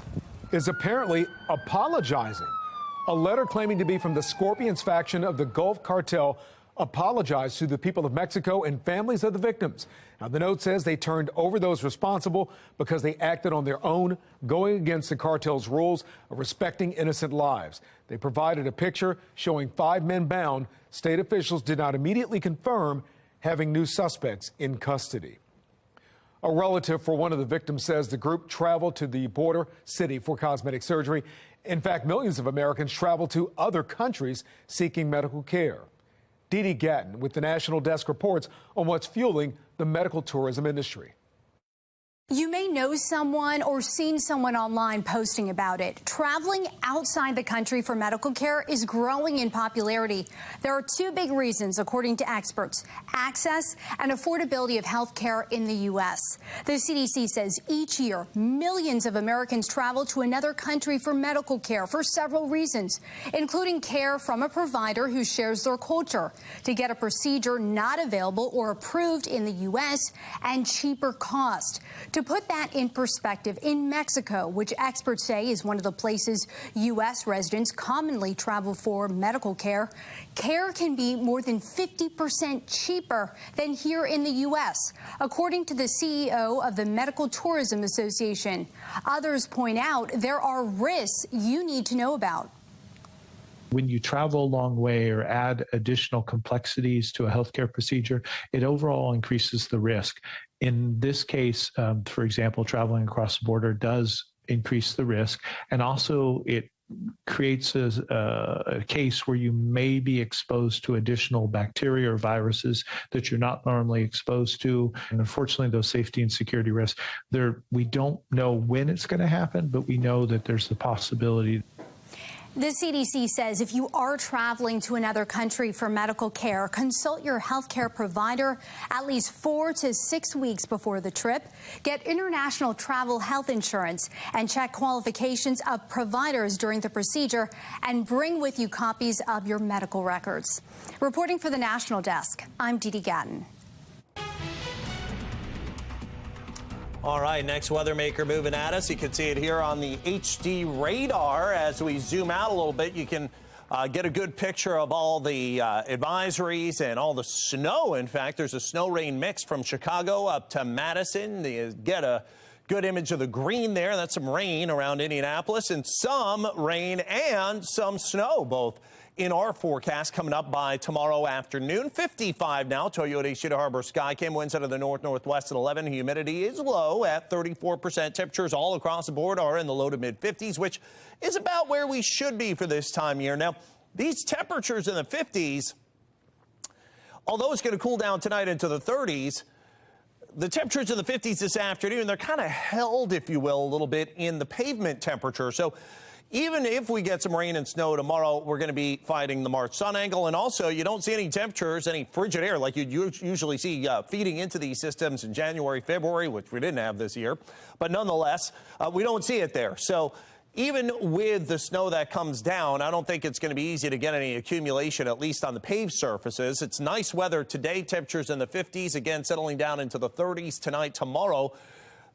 is apparently apologizing. A letter claiming to be from the Scorpions faction of the Gulf Cartel apologized to the people of Mexico and families of the victims. Now, the note says they turned over those responsible because they acted on their own, going against the cartel's rules of respecting innocent lives. They provided a picture showing 5 men bound. State officials did not immediately confirm having new suspects in custody. A relative for one of the victims says the group traveled to the border city for cosmetic surgery. In fact, millions of Americans travel to other countries seeking medical care. Dee Gatton with the National Desk reports on what's fueling the medical tourism industry.
You may know someone or seen someone online posting about it. Traveling outside the country for medical care is growing in popularity. There are 2 big reasons, according to experts: access and affordability of health care in the U.S. The CDC says each year, millions of Americans travel to another country for medical care for several reasons, including care from a provider who shares their culture, to get a procedure not available or approved in the U.S., and cheaper cost. To put that in perspective, in Mexico, which experts say is one of the places U.S. residents commonly travel for medical care, care can be more than 50% cheaper than here in the U.S., according to the CEO of the Medical Tourism Association. Others point out there are risks you need to know about.
When you travel a long way or add additional complexities to a healthcare procedure, it overall increases the risk. In this case, for example, traveling across the border does increase the risk, and also it creates a case where you may be exposed to additional bacteria or viruses that you're not normally exposed to. And unfortunately, those safety and security risks, we don't know when it's going to happen, but we know that there's the possibility.
The CDC says if you are traveling to another country for medical care, consult your healthcare provider at least 4 to 6 weeks before the trip. Get international travel health insurance and check qualifications of providers during the procedure, and bring with you copies of your medical records. Reporting for the National Desk, I'm Dee Gatton.
All right, next weather maker moving at us. You can see it here on the HD radar. As we zoom out a little bit, you can get a good picture of all the advisories and all the snow. In fact, there's a snow rain mix from Chicago up to Madison. You get a good image of the green there. That's some rain around Indianapolis, and some rain and some snow, both in our forecast coming up by tomorrow afternoon. 55 now. Toyota Shida Harbor Skycam winds out of the northwest at 11. Humidity is low at 34%. Temperatures all across the board are in the low to mid 50s, which is about where we should be for this time of year. Now, these temperatures in the 50s, although it's going to cool down tonight into the 30s, the temperatures in the 50s this afternoon, they're kind of held, if you will, a little bit in the pavement temperature. So even if we get some rain and snow tomorrow, we're going to be fighting the March sun angle. And also, you don't see any temperatures, any frigid air like you'd usually see feeding into these systems in January, February, which we didn't have this year. But nonetheless, we don't see it there. So even with the snow that comes down, I don't think it's going to be easy to get any accumulation, at least on the paved surfaces. It's nice weather today. Temperatures in the 50s, again, settling down into the 30s tonight, tomorrow.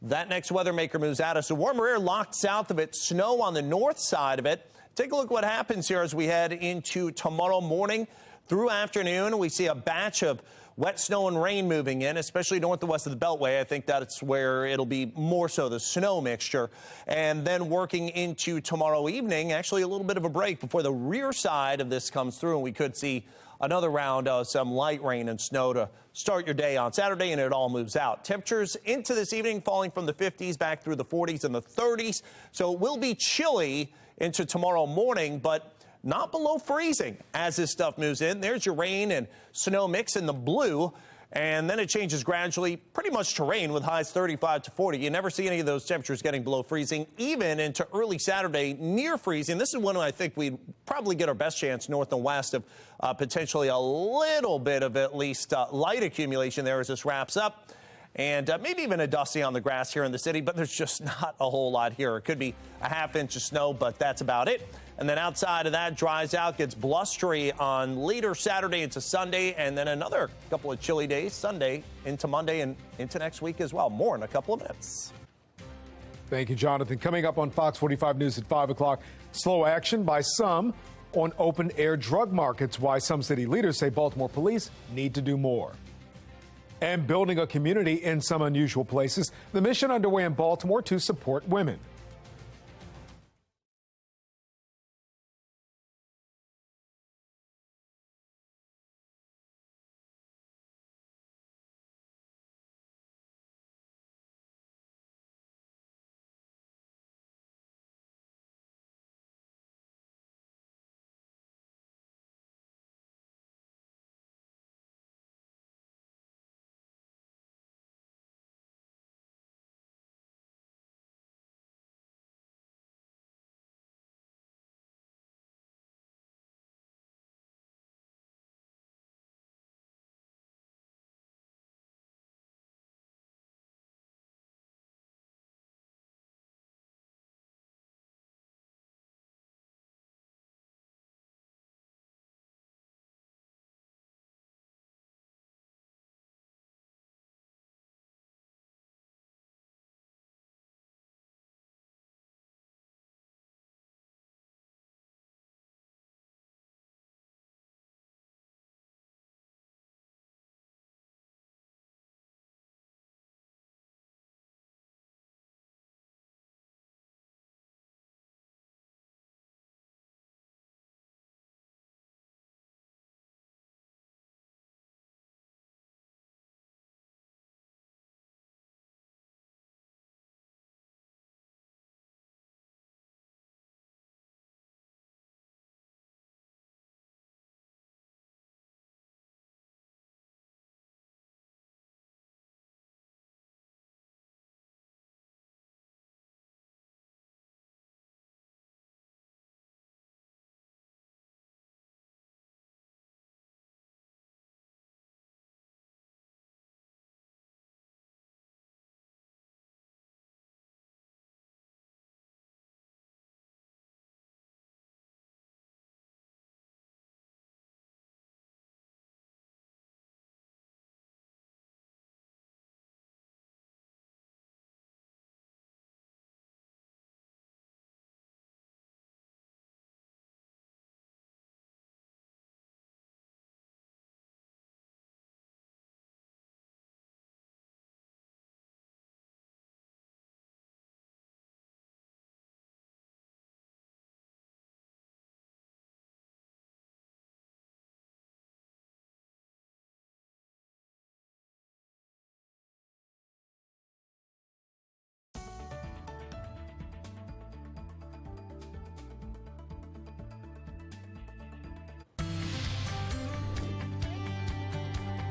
That next weather maker moves at us. The warmer air locked south of it, snow on the north side of it. Take a look at what happens here as we head into tomorrow morning through afternoon. We see a batch of wet snow and rain moving in, especially north and west of the Beltway. I think that's where it'll be more so the snow mixture. And then working into tomorrow evening, actually a little bit of a break before the rear side of this comes through, and we could see another round of some light rain and snow to start your day on Saturday, and it all moves out. Temperatures into this evening falling from the 50s back through the 40s and the 30s. So it will be chilly into tomorrow morning, but not below freezing as this stuff moves in. There's your rain and snow mix in the blue. And then it changes gradually pretty much to rain with highs 35 to 40. You never see any of those temperatures getting below freezing, even into early Saturday near freezing. This is one I think we'd probably get our best chance north and west of potentially a little bit of at least light accumulation there as this wraps up. And maybe even a dusting on the grass here in the city, but there's just not a whole lot here. It could be a half inch of snow, but that's about it. And then outside of that, dries out, gets blustery on later Saturday into Sunday, and then another couple of chilly days, Sunday into Monday and into next week as well. More in a couple of minutes.
Thank you, Jonathan. Coming up on Fox 45 News at 5 o'clock, slow action by some on open-air drug markets, why some city leaders say Baltimore police need to do more. And building a community in some unusual places, the mission underway in Baltimore to support women.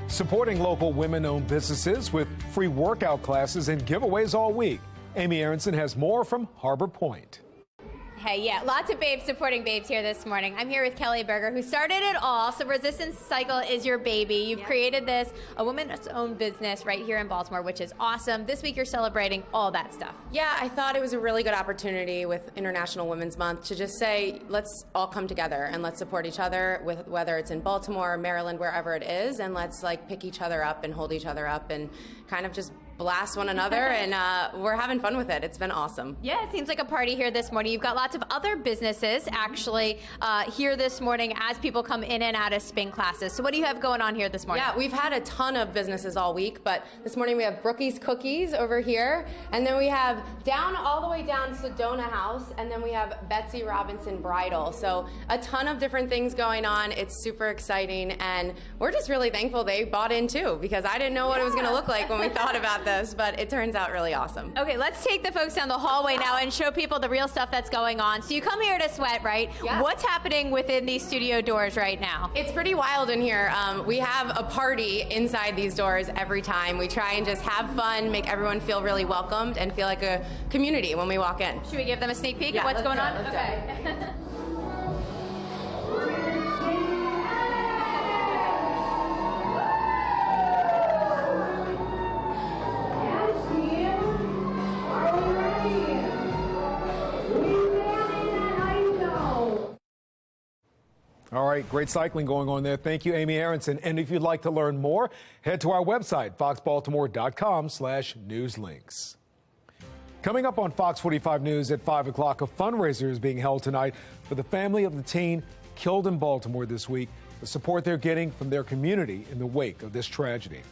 Supporting local women-owned businesses with free workout classes and giveaways all week. Amy Aronson has more from Harbor Point.
Hey, yeah, lots of babes supporting babes here this morning. I'm here with Kelly Berger, who started it all. So Resistance Cycle is your baby. You've created this, a woman's own business right here in Baltimore, which is awesome. This week you're celebrating all that stuff.
Yeah, I thought it was a really good opportunity with International Women's Month to just say, let's all come together and let's support each other, with whether it's in Baltimore, Maryland, wherever it is, and let's like pick each other up and hold each other up and kind of just blast one another, and we're having fun with it. It's been awesome.
Yeah, it seems like a party here this morning. You've got lots of other businesses actually here this morning as people come in and out of spin classes. So what do you have going on here this morning?
Yeah, we've had a ton of businesses all week, but this morning we have Brookie's Cookies over here, and then we have all the way down Sedona House, and then we have Betsy Robinson Bridal. So a ton of different things going on. It's super exciting, and we're just really thankful they bought in too, because I didn't know what it was going to look like when we thought about this, but it turns out really awesome.
Okay, let's take the folks down the hallway now and show people the real stuff that's going on. So you come here to sweat, right?
Yeah.
What's happening within these studio doors right now?
It's pretty wild in here. We have a party inside these doors every time. We try and just have fun, make everyone feel really welcomed, and feel like a community when we walk in.
Should we give them a sneak peek
Yeah,
of what's going on?
Let's
Okay.
All right, great cycling going on there. Thank you, Amy Aronson. And if you'd like to learn more, head to our website, foxbaltimore.com/newslinks. Coming up on Fox 45 News at 5 o'clock, a fundraiser is being held tonight for the family of the teen killed in Baltimore this week, the support they're getting from their community in the wake of this tragedy.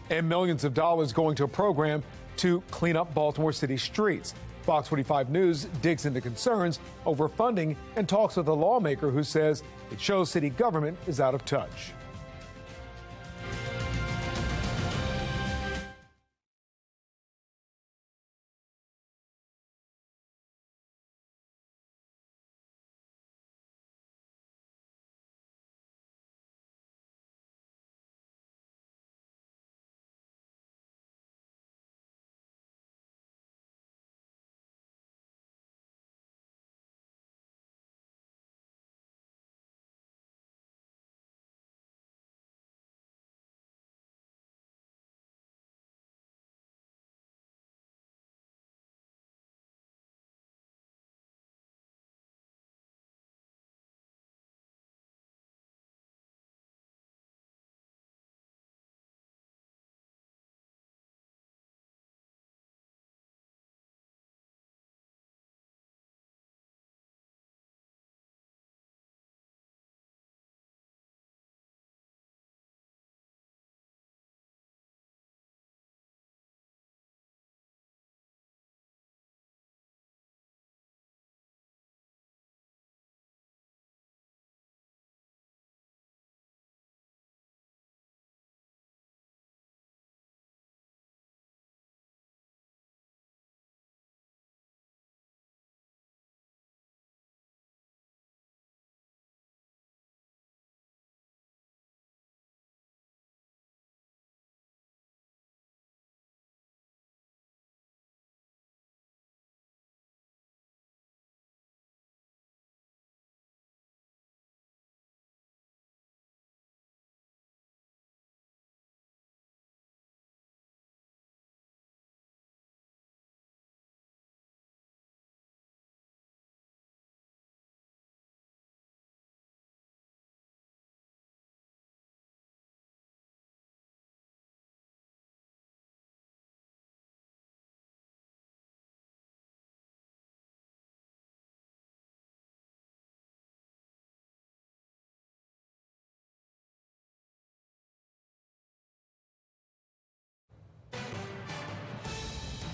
And millions of dollars going to a program to clean up Baltimore City streets. Fox 45 News digs into concerns over funding and talks with a lawmaker who says it shows city government is out of touch.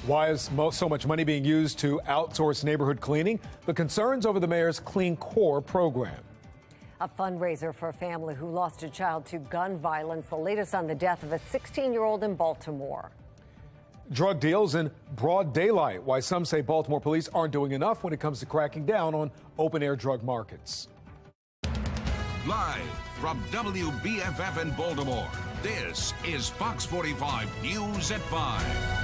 Why is so much money being used to outsource neighborhood cleaning? The concerns over the mayor's Clean Core program.
A fundraiser for a family who lost a child to gun violence. The latest on the death of a 16-year-old in Baltimore.
Drug deals in broad daylight. Why some say Baltimore police aren't doing enough when it comes to cracking down on open-air drug markets.
Live from WBFF in Baltimore, this is Fox 45 News at 5.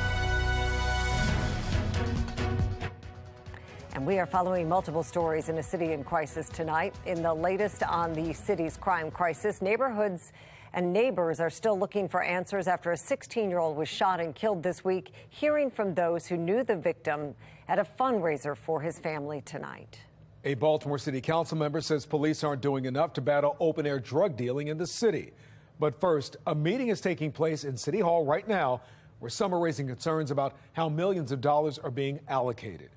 And we are following multiple stories in a city in crisis tonight. In the latest on the city's crime crisis, neighborhoods and neighbors are still looking for answers after a 16-year-old was shot and killed this week. Hearing from those who knew the victim at a fundraiser for his family tonight.
A Baltimore City Council member says police aren't doing enough to battle open-air drug dealing in the city. But first, a meeting is taking place in City Hall right now where some are raising concerns about how millions of dollars are being allocated.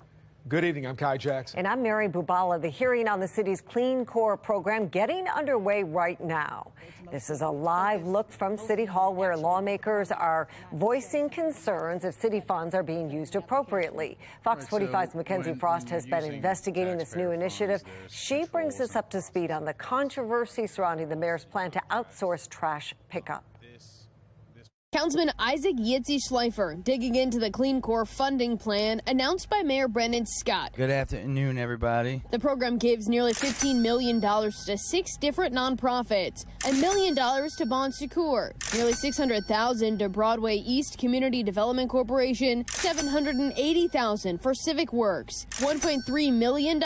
Good evening, I'm Kai Jackson.
And I'm Mary Bubala. The hearing on the city's Clean Core program getting underway right now. This is a live look from City Hall where lawmakers are voicing concerns if city funds are being used appropriately. Fox 45's Mackenzie Frost has been investigating this new initiative. She brings us up to speed on the controversy surrounding the mayor's plan to outsource trash pickup.
Councilman Isaac Yitzi Schleifer digging into the Clean Core funding plan announced by Mayor Brendan Scott.
Good afternoon, everybody.
The program gives nearly $15 million to 6 different nonprofits, $1 million to Bon Secours, nearly $600,000 to Broadway East Community Development Corporation, $780,000 for Civic Works, $1.3 million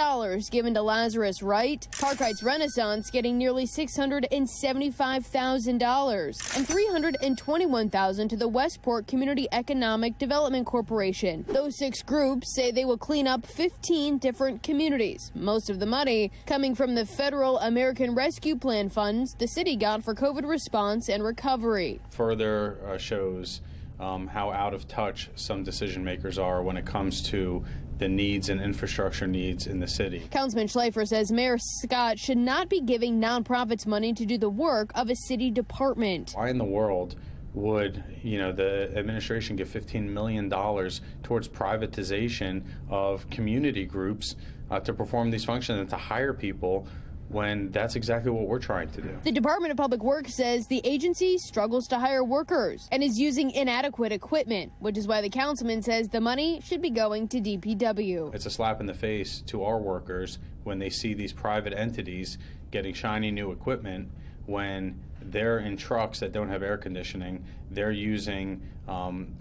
given to Lazarus Wright, Park Heights Renaissance getting nearly $675,000, and $321,000 $15,000 to the Westport Community Economic Development Corporation. Those 6 groups say they will clean up 15 different communities. Most of the money coming from the federal American Rescue Plan funds the city got for COVID response and recovery.
Further shows how out of touch some decision makers are when it comes to the needs and infrastructure needs in the city.
Councilman Schleifer says Mayor Scott should not be giving nonprofits money to do the work of a city department.
Why in the world would, the administration give $15 million towards privatization of community groups to perform these functions and to hire people when that's exactly what we're trying to do?
The Department of Public Works says the agency struggles to hire workers and is using inadequate equipment, which is why the councilman says the money should be going to DPW.
It's a slap in the face to our workers when they see these private entities getting shiny new equipment when they're in trucks that don't have air conditioning. They're using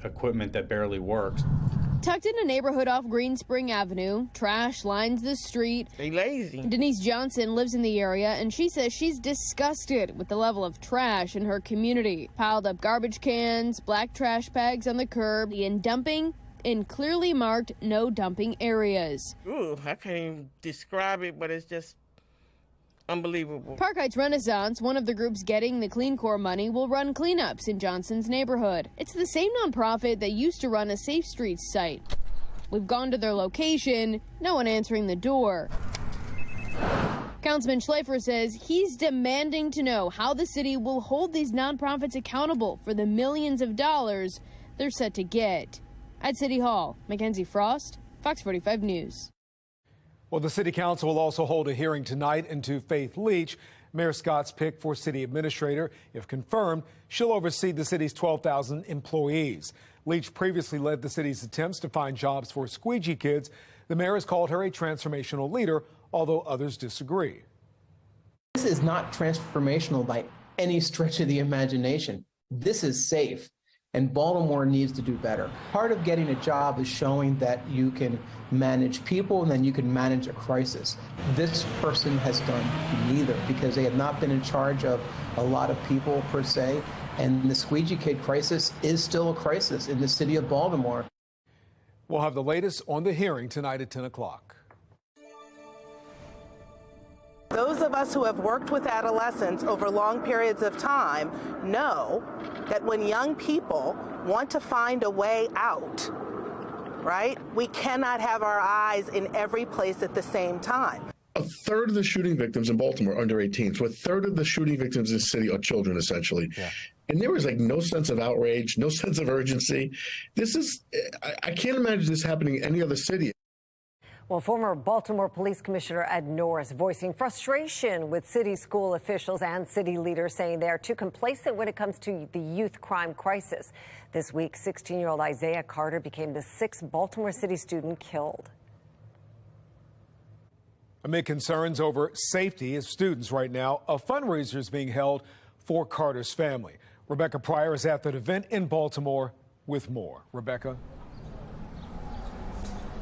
equipment that barely works.
Tucked in a neighborhood off Green Spring Avenue, trash lines the street.
They lazy.
Denise Johnson lives in the area, and she says she's disgusted with the level of trash in her community. Piled up garbage cans, black trash bags on the curb, and dumping in clearly marked no dumping areas.
Ooh, I can't even describe it, but it's just unbelievable.
Park Heights Renaissance, one of the groups getting the Clean Corps money, will run cleanups in Johnson's neighborhood. It's the same nonprofit that used to run a Safe Streets site. We've gone to their location, no one answering the door. Councilman Schleifer says he's demanding to know how the city will hold these nonprofits accountable for the millions of dollars they're set to get. At City Hall, Mackenzie Frost, Fox 45 News.
Well, the City Council will also hold a hearing tonight into Faith Leach, Mayor Scott's pick for city administrator. If confirmed, she'll oversee the city's 12,000 employees. Leach previously led the city's attempts to find jobs for Squeegee kids. The mayor has called her a transformational leader, although others disagree.
This is not transformational by any stretch of the imagination. This is safe, and Baltimore needs to do better. Part of getting a job is showing that you can manage people and then you can manage a crisis. This person has done neither because they have not been in charge of a lot of people per se, and the Squeegee kid crisis is still a crisis in the city of Baltimore.
We'll have the latest on the hearing tonight at 10 o'clock.
Those of us who have worked with adolescents over long periods of time know that when young people want to find a way out, right, we cannot have our eyes in every place at the same time.
A third of the shooting victims in Baltimore are under 18. So a third of the shooting victims in the city are children, essentially. Yeah. And there was no sense of outrage, no sense of urgency. I can't imagine this happening in any other city.
Well, former Baltimore Police Commissioner Ed Norris voicing frustration with city school officials and city leaders, saying they are too complacent when it comes to the youth crime crisis. This week, 16-year-old Isaiah Carter became the 6th Baltimore City student killed.
Amid concerns over safety of students right now, a fundraiser is being held for Carter's family. Rebecca Pryor is at that event in Baltimore with more. Rebecca.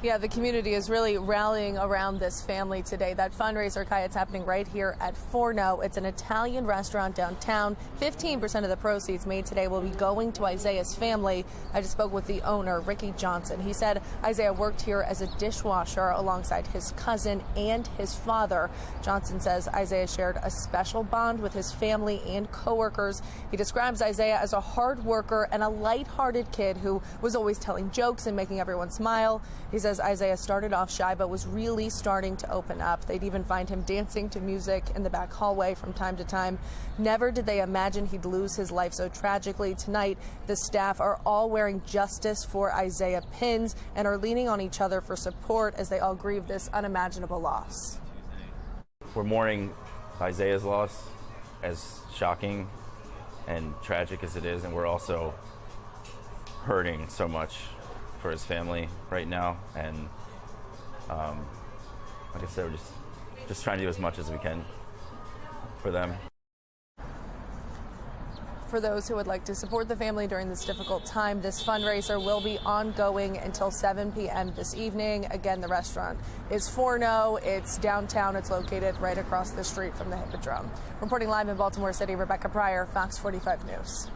Yeah, the community is really rallying around this family today. That fundraiser, Kai, it's happening right here at Forno. It's an Italian restaurant downtown. 15% of the proceeds made today will be going to Isaiah's family. I just spoke with the owner, Ricky Johnson. He said Isaiah worked here as a dishwasher alongside his cousin and his father. Johnson says Isaiah shared a special bond with his family and coworkers. He describes Isaiah as a hard worker and a lighthearted kid who was always telling jokes and making everyone smile. He says Isaiah started off shy but was really starting to open up. They'd even find him dancing to music in the back hallway from time to time. Never did they imagine he'd lose his life so tragically. Tonight, the staff are all wearing Justice for Isaiah pins and are leaning on each other for support as they all grieve this unimaginable loss.
We're mourning Isaiah's loss, as shocking and tragic as it is, and we're also hurting so much for his family right now, and like I said, we're just trying to do as much as we can for them.
For those who would like to support the family during this difficult time, this fundraiser will be ongoing until 7 p.m. this evening. Again, the restaurant is Forno. It's downtown. It's located right across the street from the Hippodrome. Reporting live in Baltimore City, Rebecca Pryor, Fox 45 News.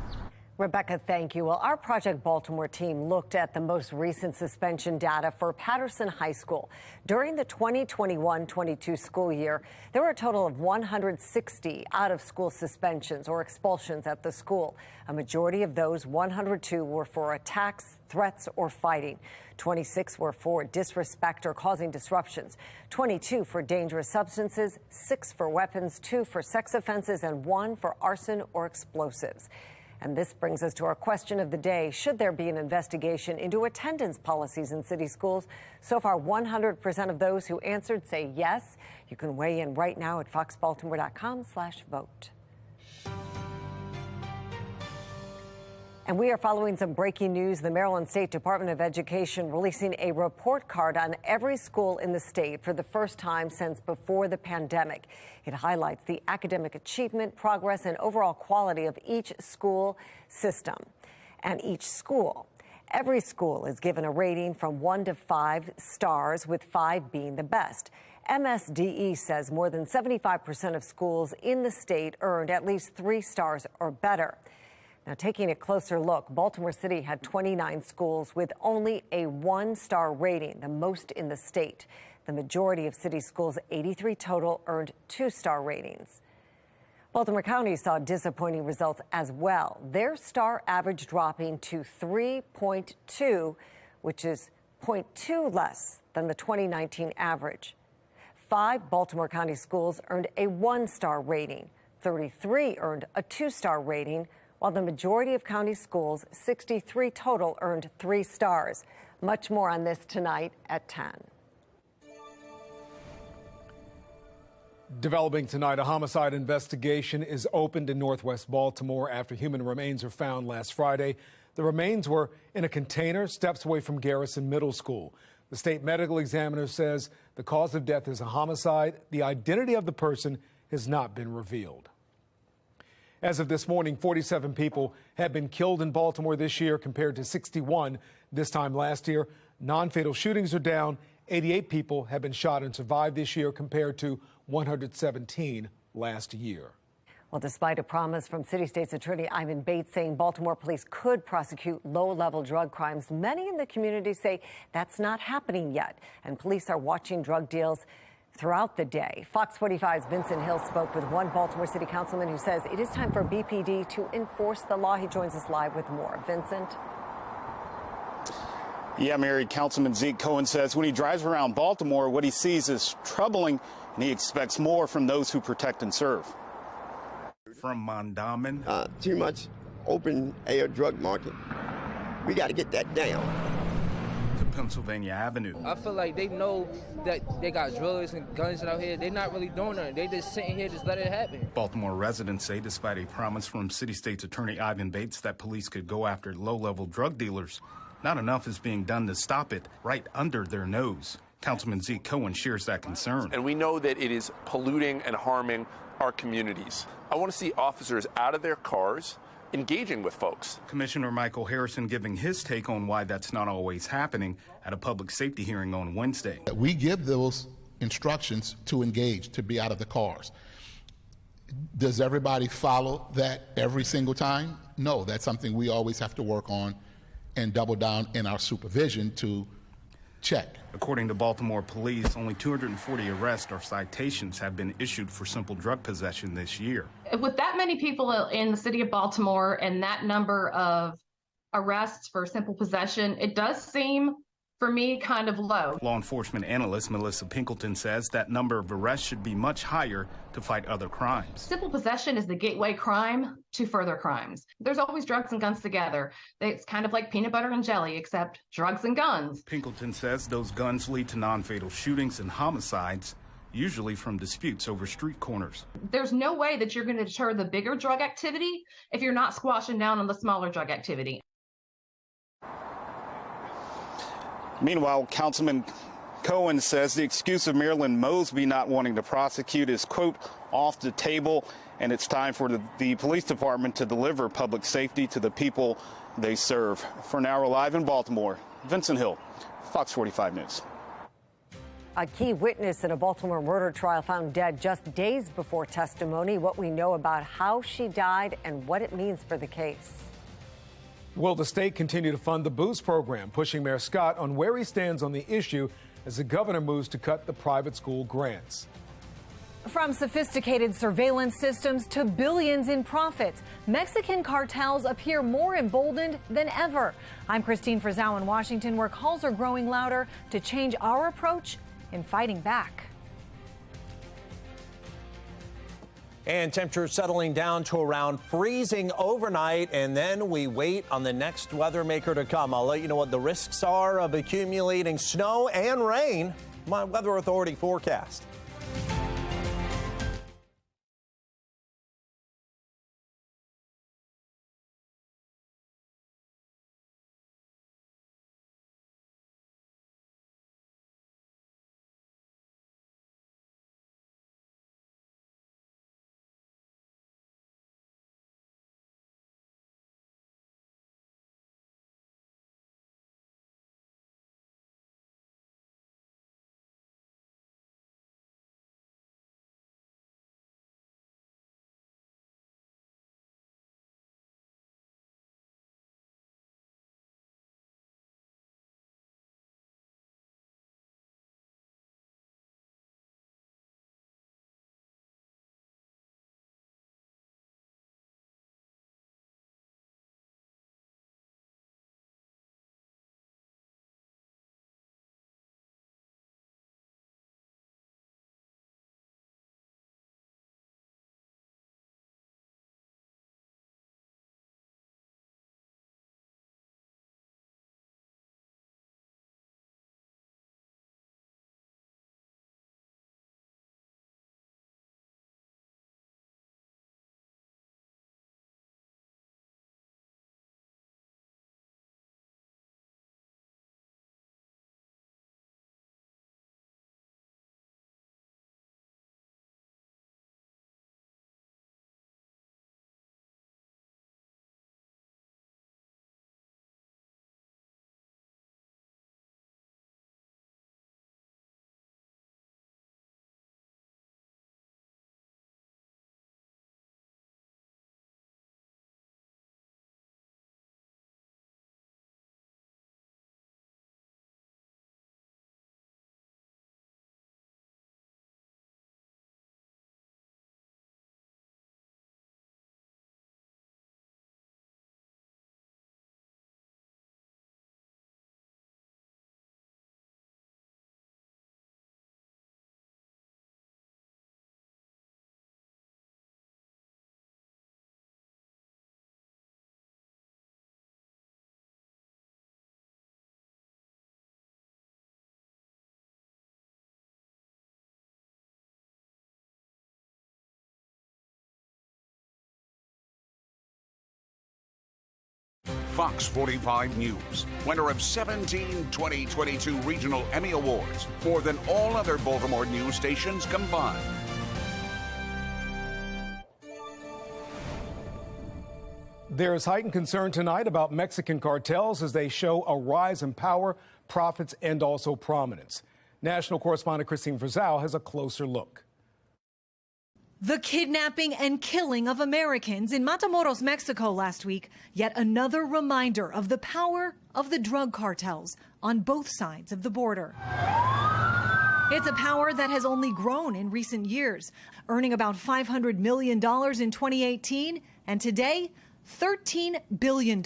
Rebecca, thank you. Well, our Project Baltimore team looked at the most recent suspension data for Patterson High School. During the 2021-22 school year, there were a total of 160 out-of-school suspensions or expulsions at the school. A majority of those, 102, were for attacks, threats, or fighting. 26 were for disrespect or causing disruptions, 22 for dangerous substances, 6 for weapons, 2 for sex offenses, and 1 for arson or explosives. And this brings us to our question of the day. Should there be an investigation into attendance policies in city schools? So far, 100% of those who answered say yes. You can weigh in right now at foxbaltimore.com/vote. And we are following some breaking news. The Maryland State Department of Education releasing a report card on every school in the state for the first time since before the pandemic. It highlights the academic achievement, progress, and overall quality of each school system and each school. Every school is given a rating from 1 to 5 stars, with 5 being the best. MSDE says more than 75% of schools in the state earned at least 3 stars or better. Now, taking a closer look, Baltimore City had 29 schools with only a 1-star rating, the most in the state. The majority of city schools, 83 total, earned 2-star ratings. Baltimore County saw disappointing results as well. Their star average dropping to 3.2, which is 0.2 less than the 2019 average. 5 Baltimore County schools earned a 1-star rating. 33 earned a 2-star rating, while the majority of county schools, 63 total, earned 3 stars. Much more on this tonight at 10.
Developing tonight, a homicide investigation is opened in Northwest Baltimore after human remains were found last Friday. The remains were in a container steps away from Garrison Middle School. The state medical examiner says the cause of death is a homicide. The identity of the person has not been revealed. As of this morning, 47 people have been killed in Baltimore this year compared to 61 this time last year. Non-fatal shootings are down. 88 people have been shot and survived this year compared to 117 last year.
Well, despite a promise from City State's Attorney Ivan Bates saying Baltimore police could prosecute low-level drug crimes, many in the community say that's not happening yet, and police are watching drug deals throughout the day. Fox 45's Vincent Hill spoke with one Baltimore City councilman who says it is time for BPD to enforce the law. He joins us live with more. Vincent?
Yeah, Mary, Councilman Zeke Cohen says when he drives around Baltimore, what he sees is troubling, and he expects more from those who protect and serve.
From Mondamin.
Too much open air drug market. We got to get that down.
To Pennsylvania Avenue.
I feel like they know that they got drugs and guns out here. They're not really doing nothing. They just sitting here, just let it happen.
Baltimore residents say despite a promise from City State's Attorney Ivan Bates that police could go after low-level drug dealers, not enough is being done to stop it right under their nose. Councilman Zeke Cohen shares that concern.
And we know that it is polluting and harming our communities. I want to see officers out of their cars engaging with folks.
Commissioner Michael Harrison giving his take on why that's not always happening at a public safety hearing on Wednesday.
We give those instructions to engage, to be out of the cars. Does everybody follow that every single time? No, that's something we always have to work on and double down in our supervision to check.
According to Baltimore police, only 240 arrests or citations have been issued for simple drug possession this year.
With that many people in the city of Baltimore and that number of arrests for simple possession, it does seem, for me, kind of low.
Law enforcement analyst Melissa Pinkleton says that number of arrests should be much higher to fight other crimes.
Simple possession is the gateway crime to further crimes. There's always drugs and guns together. It's kind of like peanut butter and jelly, except drugs and guns.
Pinkleton says those guns lead to non-fatal shootings and homicides, usually from disputes over street corners.
There's no way that you're going to deter the bigger drug activity if you're not squashing down on the smaller drug activity.
Meanwhile, Councilman Cohen says the excuse of Marilyn Mosby not wanting to prosecute is, quote, off the table, and it's time for the police department to deliver public safety to the people they serve. For now, we're live in Baltimore. Vincent Hill, Fox 45 News.
A key witness in a Baltimore murder trial found dead just days before testimony. What we know about how she died and what it means for the case.
Will the state continue to fund the Boost program, pushing Mayor Scott on where he stands on the issue as the governor moves to cut the private school grants?
From sophisticated surveillance systems to billions in profits, Mexican cartels appear more emboldened than ever. I'm Christine Frizzau in Washington, where calls are growing louder to change our approach in fighting back.
And temperatures settling down to around freezing overnight, and then we wait on the next weather maker to come. I'll let you know what the risks are of accumulating snow and rain. My Weather Authority forecast.
Fox 45 News, winner of 17 2022 Regional Emmy Awards, more than all other Baltimore news stations combined.
There is heightened concern tonight about Mexican cartels as they show a rise in power, profits, and also prominence. National correspondent Christine Frizzau has a closer look.
The kidnapping and killing of Americans in Matamoros, Mexico last week, yet another reminder of the power of the drug cartels on both sides of the border. It's a power that has only grown in recent years, earning about $500 million in 2018, and today, $13 billion,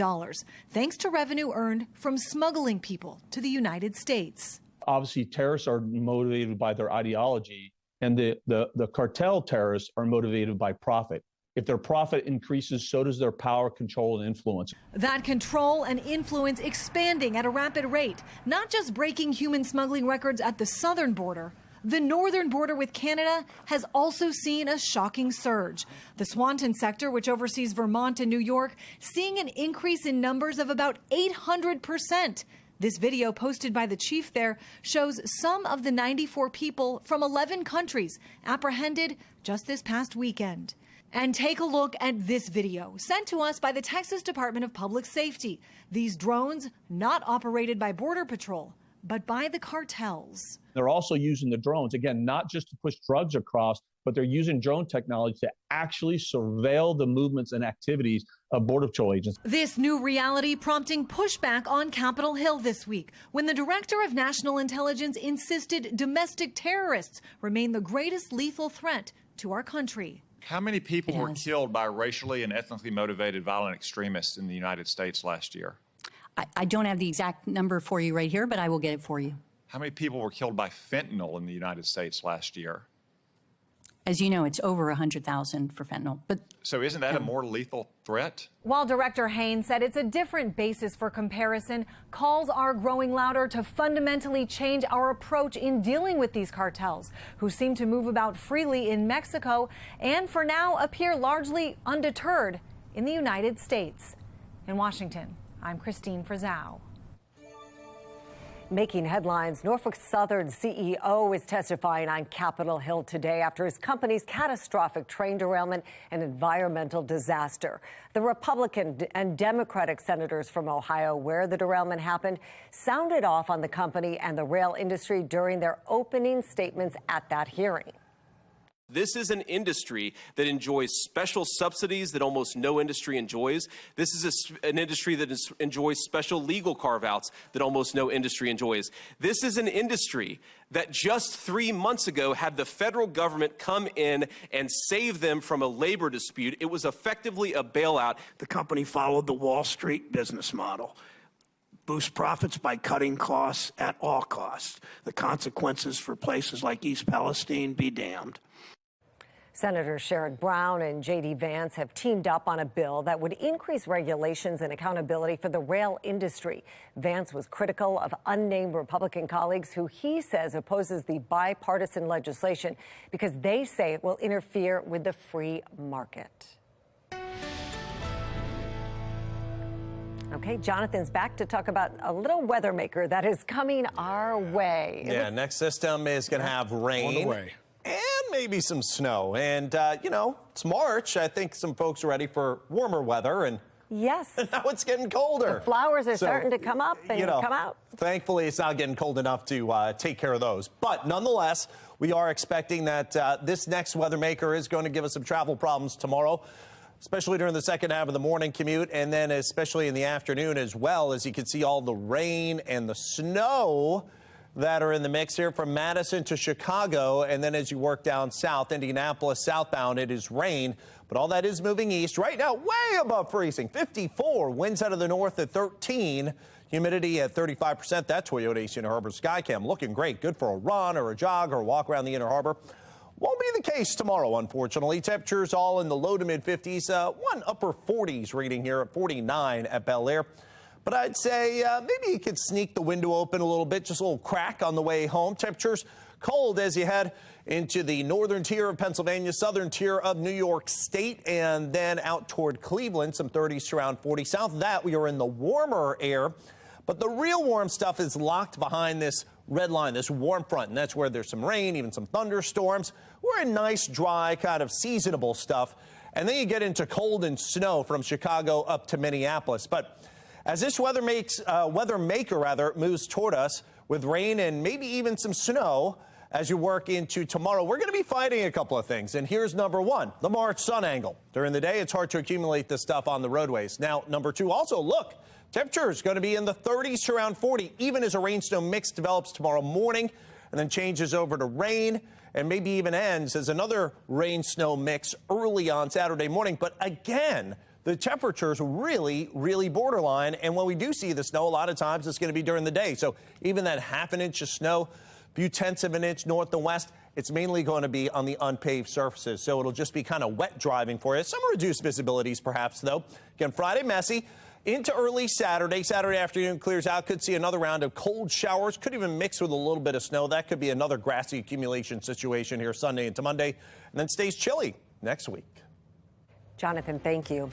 thanks to revenue earned from smuggling people to the United States.
Obviously, terrorists are motivated by their ideology, and the cartel terrorists are motivated by profit. If their profit increases, so does their power, control, and influence.
That control and influence expanding at a rapid rate, not just breaking human smuggling records at the southern border. The northern border with Canada has also seen a shocking surge. The Swanton sector, which oversees Vermont and New York, seeing an increase in numbers of about 800%. This video posted by the chief there shows some of the 94 people from 11 countries apprehended just this past weekend. And take a look at this video sent to us by the Texas Department of Public Safety. These drones not operated by Border Patrol, but by the cartels.
They're also using the drones, again, not just to push drugs across, but they're using drone technology to actually surveil the movements and activities Border Patrol agents.
This new reality prompting pushback on Capitol Hill this week when the Director of National Intelligence insisted domestic terrorists remain the greatest lethal threat to our country.
How many people were killed by racially and ethnically motivated violent extremists in the United States last year?
I don't have the exact number for you right here, but I will get it for you.
How many people were killed by fentanyl in the United States last year?
As you know, it's over 100,000 for fentanyl. But
so isn't that a more lethal threat?
While Director Haynes said it's a different basis for comparison, calls are growing louder to fundamentally change our approach in dealing with these cartels, who seem to move about freely in Mexico and for now appear largely undeterred in the United States. In Washington, I'm Christine Frizzau.
Making headlines, Norfolk Southern CEO is testifying on Capitol Hill today after his company's catastrophic train derailment and environmental disaster. The Republican and Democratic senators from Ohio, where the derailment happened, sounded off on the company and the rail industry during their opening statements at that hearing.
This is an industry that enjoys special subsidies that almost no industry enjoys. This is an industry that enjoys special legal carve-outs that almost no industry enjoys. This is an industry that just 3 months ago had the federal government come in and save them from a labor dispute. It was effectively a bailout.
The company followed the Wall Street business model. Boost profits by cutting costs at all costs. The consequences for places like East Palestine be damned.
Senators Sherrod Brown and J.D. Vance have teamed up on a bill that would increase regulations and accountability for the rail industry. Vance was critical of unnamed Republican colleagues who he says opposes the bipartisan legislation because they say it will interfere with the free market. Okay, Jonathan's back to talk about a little weather maker that is coming our way.
Yeah, next system is going to have rain.
On the way.
And maybe some snow. And, you know, it's March. I think some folks are ready for warmer weather. And
yes,
now it's getting colder.
The flowers are starting to come up and come out.
Thankfully, it's not getting cold enough to take care of those. But nonetheless, we are expecting that this next weather maker is going to give us some travel problems tomorrow, especially during the second half of the morning commute, and then especially in the afternoon as well, as you can see all the rain and the snow that are in the mix here from Madison to Chicago. And then as you work down south, Indianapolis southbound, it is rain, but all that is moving east right now, way above freezing. 54, winds out of the north at 13, humidity at 35%. That Toyota East Inner Harbor Skycam looking great, good for a run or a jog or a walk around the Inner Harbor. Won't be the case tomorrow, unfortunately. Temperatures all in the low to mid 50s, one upper 40s reading here at 49 at Bel Air. But I'd say maybe you could sneak the window open a little bit, just a little crack on the way home. Temperatures cold as you head into the northern tier of Pennsylvania, southern tier of New York State, and then out toward Cleveland, some 30s to around 40. South of that, we are in the warmer air. But the real warm stuff is locked behind this red line, this warm front, and that's where there's some rain, even some thunderstorms. We're in nice, dry, kind of seasonable stuff. And then you get into cold and snow from Chicago up to Minneapolis. But as this weather maker moves toward us with rain and maybe even some snow as you work into tomorrow, we're going to be fighting a couple of things. And here's number one, the March sun angle. During the day, it's hard to accumulate this stuff on the roadways. Now, number two, also look, temperature is going to be in the 30s to around 40, even as a rain-snow mix develops tomorrow morning and then changes over to rain and maybe even ends as another rain-snow mix early on Saturday morning. But again, the temperatures really, really borderline. And when we do see the snow, a lot of times it's going to be during the day. So even that half an inch of snow, a few tenths of an inch north and west, it's mainly going to be on the unpaved surfaces. So it'll just be kind of wet driving for you. Some reduced visibilities perhaps, though. Again, Friday messy into early Saturday. Saturday afternoon clears out. Could see another round of cold showers. Could even mix with a little bit of snow. That could be another grassy accumulation situation here Sunday into Monday. And then stays chilly next week.
Jonathan, thank you.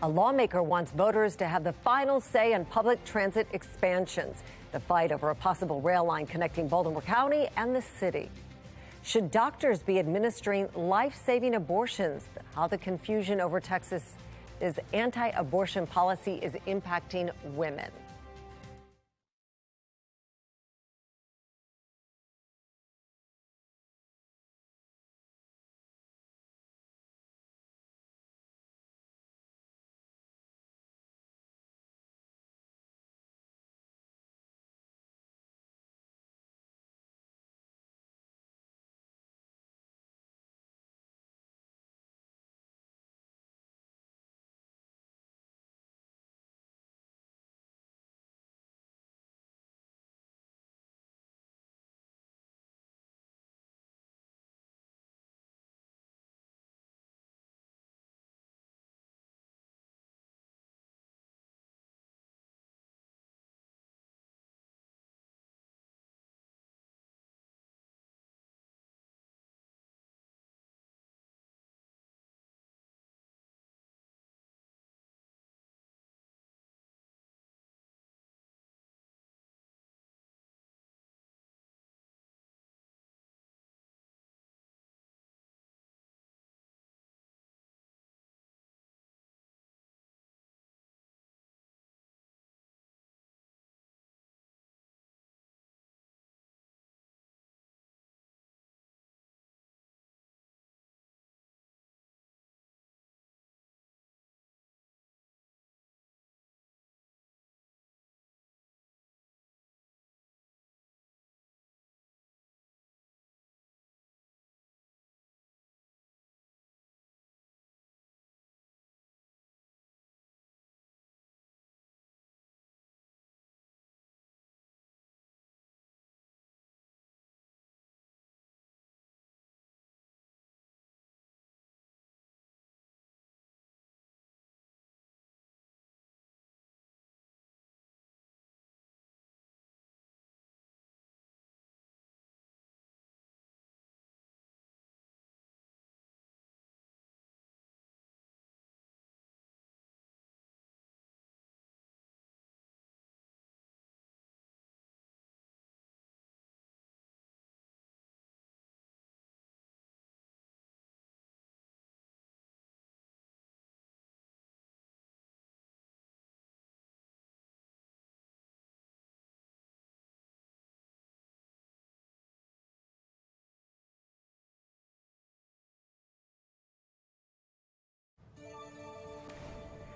A lawmaker wants voters to have the final say on public transit expansions. The fight over a possible rail line connecting Baltimore County and the city. Should doctors be administering life-saving abortions? How the confusion over Texas's anti-abortion policy is impacting women.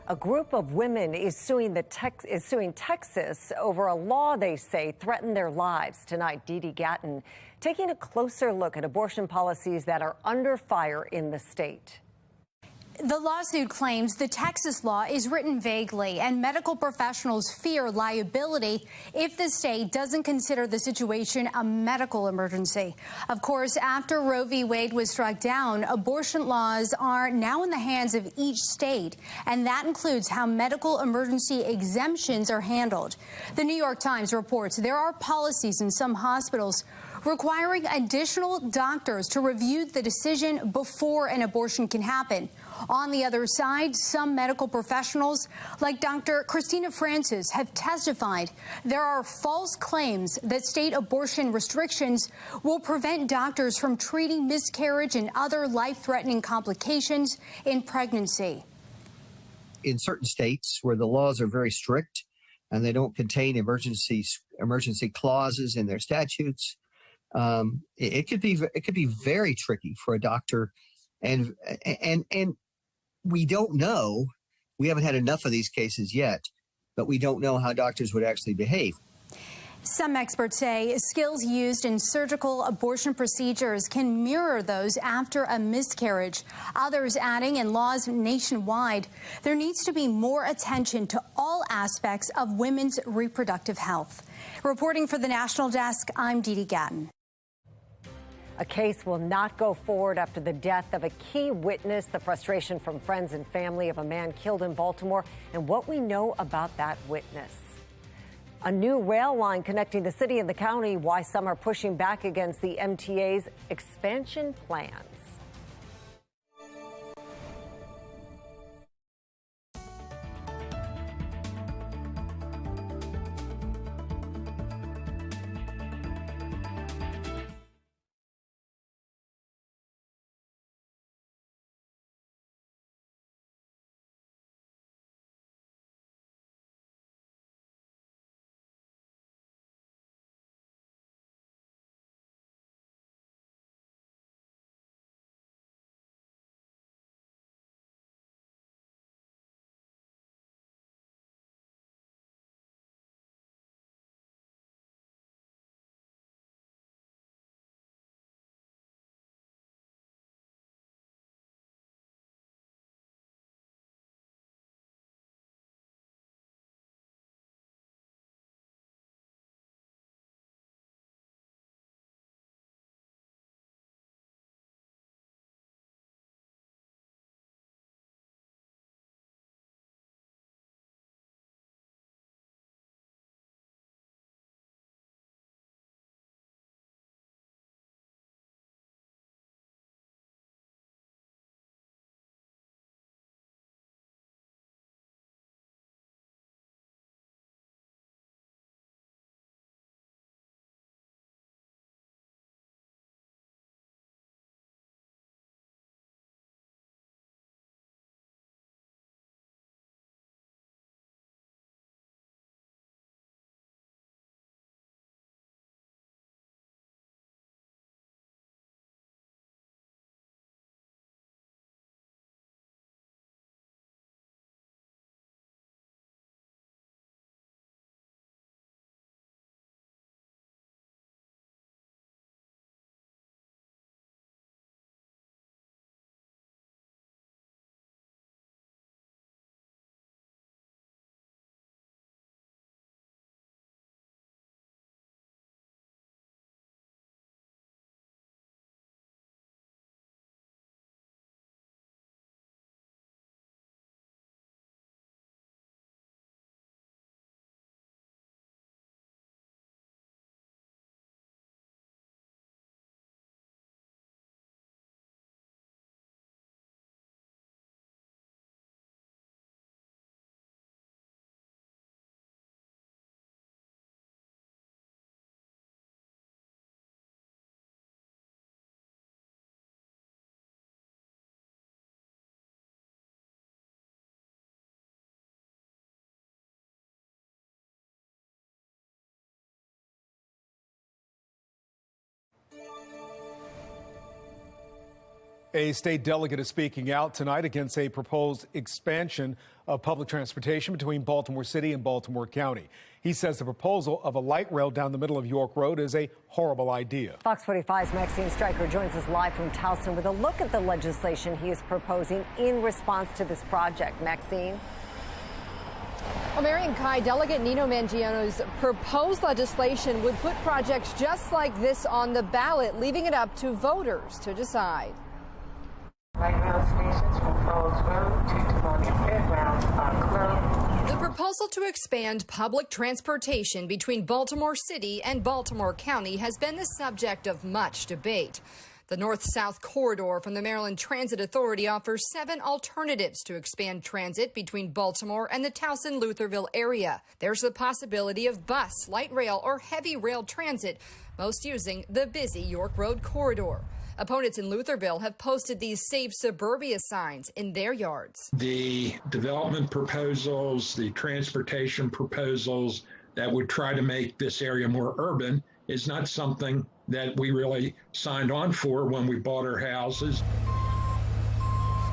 A group of women is suing Texas over a law they say threatened their lives. Tonight, Dee Gatton taking a closer look at abortion policies that are under fire in the state.
The lawsuit claims the Texas law is written vaguely, and medical professionals fear liability if the state doesn't consider the situation a medical emergency. Of course, after Roe v. Wade was struck down, abortion laws are now in the hands of each state, and that includes how medical emergency exemptions are handled. The New York Times reports there are policies in some hospitals requiring additional doctors to review the decision before an abortion can happen. On the other side, some medical professionals, like Dr. Christina Francis, have testified there are false claims that state abortion restrictions will prevent doctors from treating miscarriage and other life-threatening complications in pregnancy.
In certain states where the laws are very strict and they don't contain emergency clauses in their statutes, it could be very tricky for a doctor, and we don't know. We haven't had enough of these cases yet, but we don't know how doctors would actually behave.
Some experts say skills used in surgical abortion procedures can mirror those after a miscarriage. Others adding in laws nationwide, there needs to be more attention to all aspects of women's reproductive health. Reporting for the National Desk, I'm Dee Gatton.
A case will not go forward after the death of a key witness, the frustration from friends and family of a man killed in Baltimore, and what we know about that witness. A new rail line connecting the city and the county, why some are pushing back against the MTA's expansion plans.
A state delegate is speaking out tonight against a proposed expansion of public transportation between Baltimore City and Baltimore County. He says the proposal of a light rail down the middle of York Road is a horrible idea.
Fox 45's Maxine Stryker joins us live from Towson with a look at the legislation he is proposing in response to this project. Maxine?
Well, Mary and Kai, Delegate Nino Mangione's proposed legislation would put projects just like this on the ballot, leaving it up to voters to decide.
Light rail stations from Falls Road to Demonia Fairgrounds are closed.
The proposal to expand public transportation between Baltimore City and Baltimore County has been the subject of much debate. The north-south corridor from the Maryland Transit Authority offers 7 alternatives to expand transit between Baltimore and the Towson-Lutherville area. There's the possibility of bus, light rail, or heavy rail transit, most using the busy York Road corridor. Opponents in Lutherville have posted these Save Suburbia signs in their yards.
The development proposals, the transportation proposals that would try to make this area more urban is not something that we really signed on for when we bought our houses.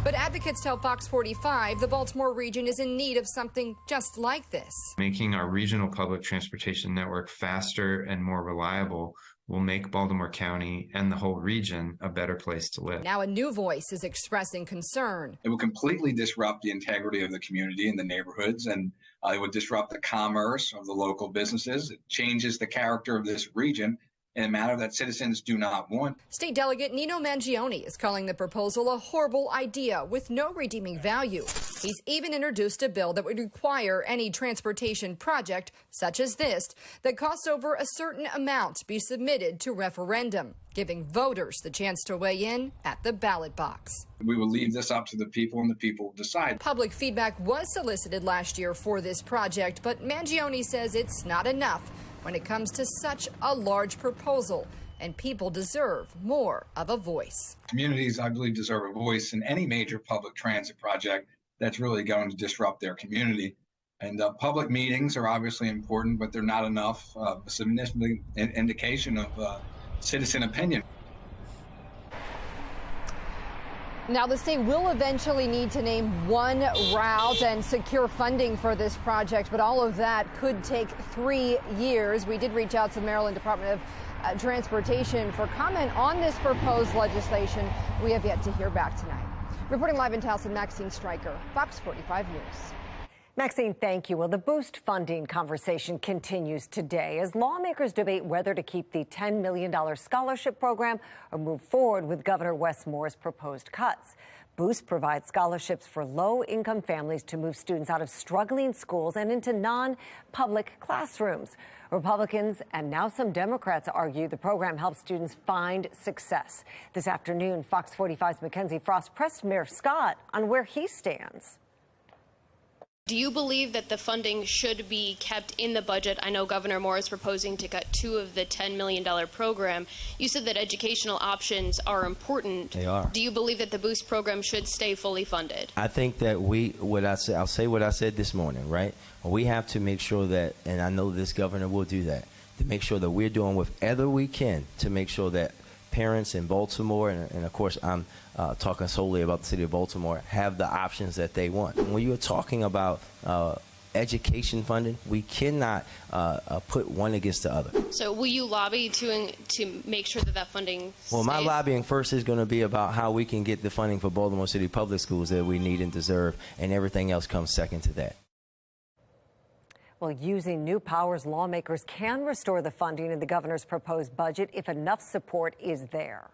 But advocates tell Fox 45 the Baltimore region is in need of something just like this.
Making our regional public transportation network faster and more reliable will make Baltimore County and the whole region a better place to live.
Now a new voice is expressing concern.
It will completely disrupt the integrity of the community and the neighborhoods, and it would disrupt the commerce of the local businesses. It changes the character of this region in a manner that citizens do not want.
State Delegate Nino Mangione is calling the proposal a horrible idea with no redeeming value. He's even introduced a bill that would require any transportation project, such as this, that costs over a certain amount to be submitted to referendum, giving voters the chance to weigh in at the ballot box.
We will leave this up to the people, and the people will decide.
Public feedback was solicited last year for this project, but Mangione says it's not enough when it comes to such a large proposal, and people deserve more of a voice.
Communities, I believe, deserve a voice in any major public transit project that's really going to disrupt their community. And public meetings are obviously important, but they're not enough. A significant indication of citizen opinion.
Now, the state will eventually need to name one route and secure funding for this project, but all of that could take 3 years. We did reach out to the Maryland Department of Transportation for comment on this proposed legislation. We have yet to hear back tonight. Reporting live in Towson, Maxine Stryker, Fox 45 News.
Maxine, thank you. Well, the boost funding conversation continues today as lawmakers debate whether to keep the $10 million scholarship program or move forward with Governor Wes Moore's proposed cuts. Boost provides scholarships for low-income families to move students out of struggling schools and into non-public classrooms. Republicans and now some Democrats argue the program helps students find success. This afternoon, Fox 45's Mackenzie Frost pressed Mayor Scott on where he stands.
Do you believe that the funding should be kept in the budget? I know Governor Moore is proposing to cut 2 of the $10 million program. You said that educational options are important.
They are.
Do you believe that the Boost program should stay fully funded?
I think that I'll say what I said this morning, right? We have to make sure that, and I know this governor will do that, to make sure that we're doing whatever we can to make sure that parents in Baltimore, and of course I'm talking solely about the city of Baltimore, have the options that they want. When you're talking about education funding, we cannot put one against the other.
So will you lobby to make sure that funding stays?
Well, my lobbying first is going to be about how we can get the funding for Baltimore City public schools that we need and deserve, and everything else comes second to that.
Well, using new powers, lawmakers can restore the funding in the governor's proposed budget if enough support is there.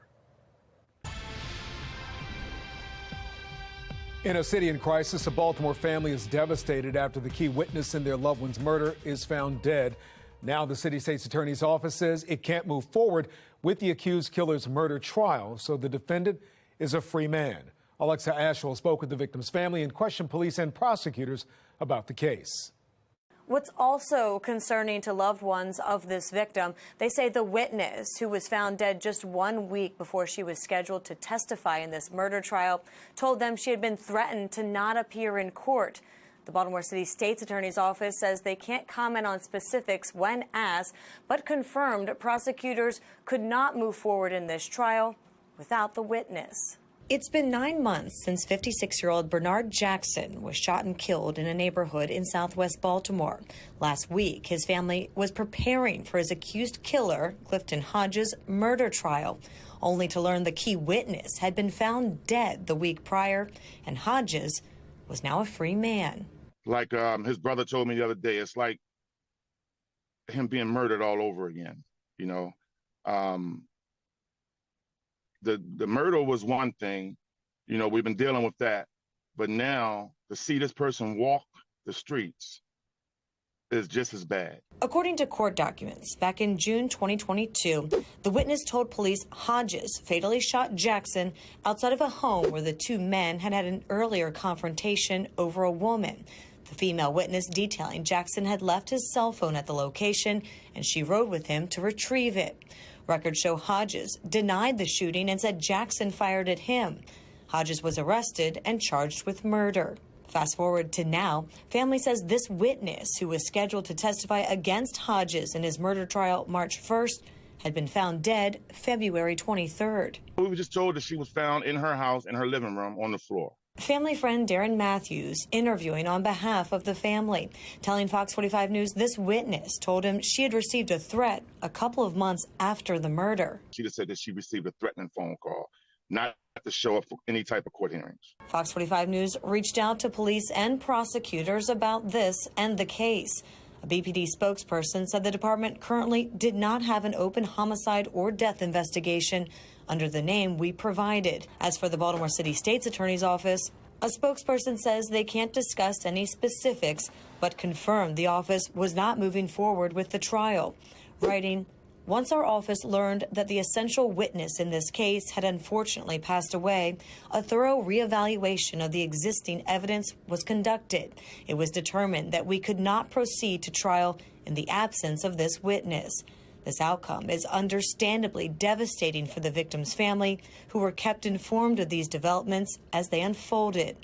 In a city in crisis, a Baltimore family is devastated after the key witness in their loved one's murder is found dead. Now the city state's attorney's office says it can't move forward with the accused killer's murder trial, so the defendant is a free man. Alexa Ashwell spoke with the victim's family and questioned police and prosecutors about the case.
What's also concerning to loved ones of this victim, they say the witness, who was found dead just 1 week before she was scheduled to testify in this murder trial, told them she had been threatened to not appear in court. The Baltimore City State's Attorney's Office says they can't comment on specifics when asked, but confirmed prosecutors could not move forward in this trial without the witness.
It's been 9 months since 56-year-old Bernard Jackson was shot and killed in a neighborhood in southwest Baltimore. Last week, his family was preparing for his accused killer, Clifton Hodges' murder trial, only to learn the key witness had been found dead the week prior, and Hodges was now a free man.
Like his brother told me the other day, it's like him being murdered all over again, you know. The murder was one thing, you know, we've been dealing with that, but now to see this person walk the streets is just as bad.
According to court documents, back in June 2022, the witness told police Hodges fatally shot Jackson outside of a home where the two men had had an earlier confrontation over a woman. The female witness detailing Jackson had left his cell phone at the location, and she rode with him to retrieve it. Records show Hodges denied the shooting and said Jackson fired at him. Hodges was arrested and charged with murder. Fast forward to now, family says this witness, who was scheduled to testify against Hodges in his murder trial March 1st, had been found dead February 23rd.
We were just told that she was found in her house in her living room on the floor.
Family friend Darren Matthews interviewing on behalf of the family, telling Fox 45 News this witness told him she had received a threat a couple of months after the murder.
She just said that she received a threatening phone call, not to show up for any type of court hearings.
Fox 45 News reached out to police and prosecutors about this and the case. A BPD spokesperson said the department currently did not have an open homicide or death investigation under the name we provided. As for the Baltimore City State's Attorney's Office, a spokesperson says they can't discuss any specifics, but confirmed the office was not moving forward with the trial, writing, "Once our office learned that the essential witness in this case had unfortunately passed away, a thorough reevaluation of the existing evidence was conducted. It was determined that we could not proceed to trial in the absence of this witness. This outcome is understandably devastating for the victim's family, who were kept informed of these developments as they unfolded."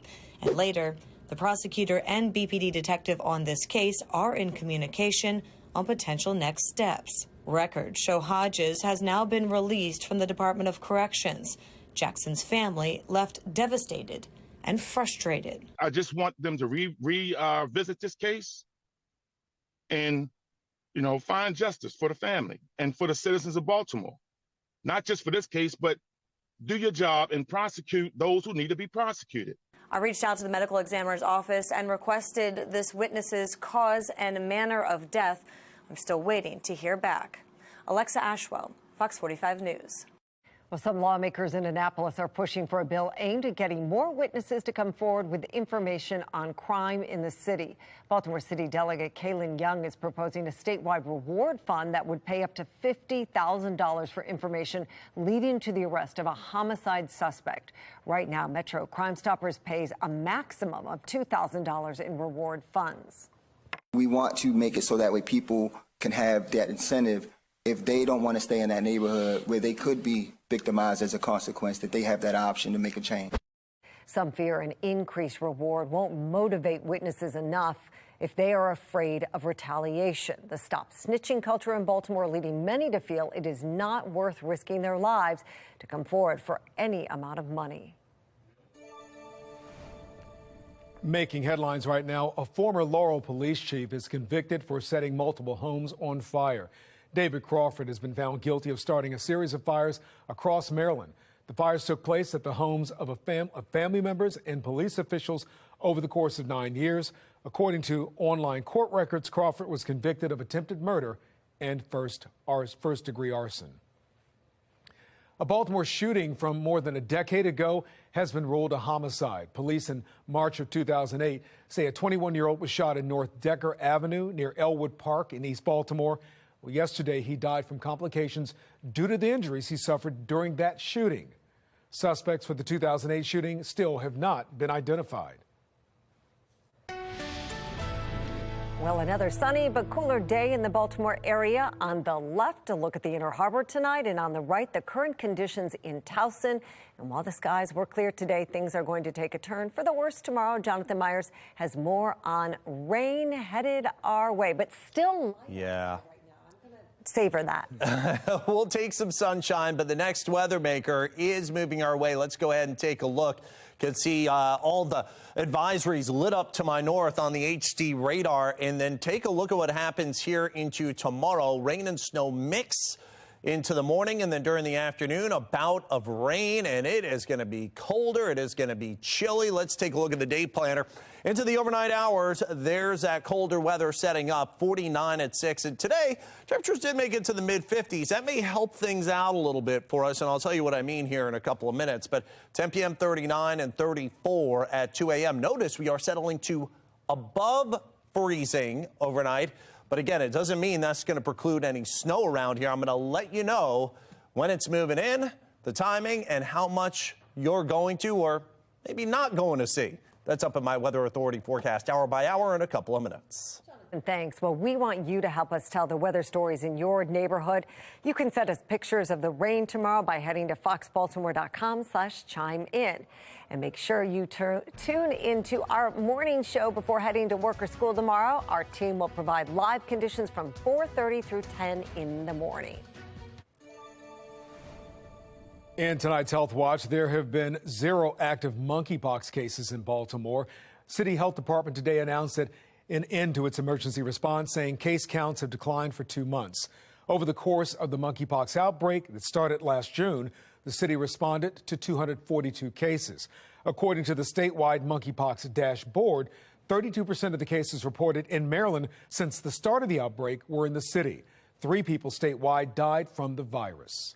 And later, the prosecutor and BPD detective on this case are in communication on potential next steps. Records show Hodges has now been released from the Department of Corrections. Jackson's family left devastated and frustrated.
I just want them to revisit this case and, you know, find justice for the family and for the citizens of Baltimore. Not just for this case, but do your job and prosecute those who need to be prosecuted.
I reached out to the medical examiner's office and requested this witness's cause and manner of death. I'm still waiting to hear back. Alexa Ashwell, Fox 45 News.
Well, some lawmakers in Annapolis are pushing for a bill aimed at getting more witnesses to come forward with information on crime in the city. Baltimore City Delegate Kaylin Young is proposing a statewide reward fund that would pay up to $50,000 for information leading to the arrest of a homicide suspect. Right now, Metro Crime Stoppers pays a maximum of $2,000 in reward funds.
We want to make it so that way people can have that incentive if they don't want to stay in that neighborhood where they could be victimized as a consequence, that they have that option to make a change.
Some fear an increased reward won't motivate witnesses enough if they are afraid of retaliation. The stop snitching culture in Baltimore leading many to feel it is not worth risking their lives to come forward for any amount of money.
Making headlines right now, a former Laurel police chief is convicted for setting multiple homes on fire. David Crawford has been found guilty of starting a series of fires across Maryland. The fires took place at the homes of family members and police officials over the course of 9 years. According to online court records, Crawford was convicted of attempted murder and first-degree arson. A Baltimore shooting from more than a decade ago has been ruled a homicide. Police in March of 2008 say a 21-year-old was shot in North Decker Avenue near Elwood Park in East Baltimore. Well, yesterday, he died from complications due to the injuries he suffered during that shooting. Suspects for the 2008 shooting still have not been identified.
Well, another sunny but cooler day in the Baltimore area. On the left, a look at the Inner Harbor tonight, and on the right, the current conditions in Towson. And while the skies were clear today, things are going to take a turn for the worse tomorrow. Jonathan Myers has more on rain headed our way, but still.
Yeah.
savor that.
We'll take some sunshine, but the next weather maker is moving our way. Let's go ahead and take a look. You can see all the advisories lit up to my north on the HD radar, and then take a look at what happens here into tomorrow. Rain and snow mix into the morning, and then during the afternoon, a bout of rain, and it is going to be colder. It is going to be chilly. Let's take a look at the day planner. Into the overnight hours, there's that colder weather setting up, 49 at 6. And today, temperatures did make it to the mid-50s. That may help things out a little bit for us, and I'll tell you what I mean here in a couple of minutes. But 10 p.m., 39 and 34 at 2 a.m. Notice we are settling to above freezing overnight. But again, it doesn't mean that's going to preclude any snow around here. I'm going to let you know when it's moving in, the timing, and how much you're going to or maybe not going to see. That's up in my Weather Authority forecast hour by hour in a couple of minutes.
And thanks. Well, we want you to help us tell the weather stories in your neighborhood. You can send us pictures of the rain tomorrow by heading to foxbaltimore.com/chime in. And make sure you tune into our morning show before heading to work or school tomorrow. Our team will provide live conditions from 4:30 through 10 in the morning.
In tonight's Health Watch, there have been 0 active monkeypox cases in Baltimore. City Health Department today announced that an end to its emergency response, saying case counts have declined for 2 months. Over the course of the monkeypox outbreak that started last June, the city responded to 242 cases. According to the statewide monkeypox dashboard, 32% of the cases reported in Maryland since the start of the outbreak were in the city. 3 people statewide died from the virus.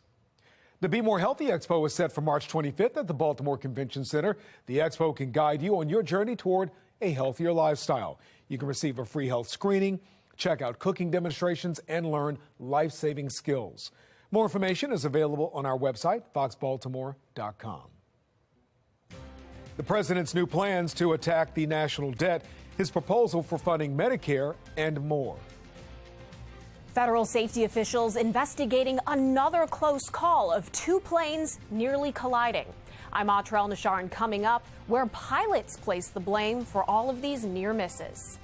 The Be More Healthy Expo is set for March 25th at the Baltimore Convention Center. The expo can guide you on your journey toward a healthier lifestyle. You can receive a free health screening, check out cooking demonstrations, and learn life-saving skills. More information is available on our website, foxbaltimore.com. The president's new plans to attack the national debt, his proposal for funding Medicare, and more.
Federal safety officials investigating another close call of 2 planes nearly colliding. I'm Atrell Nisharan. Coming up, where pilots place the blame for all of these near misses.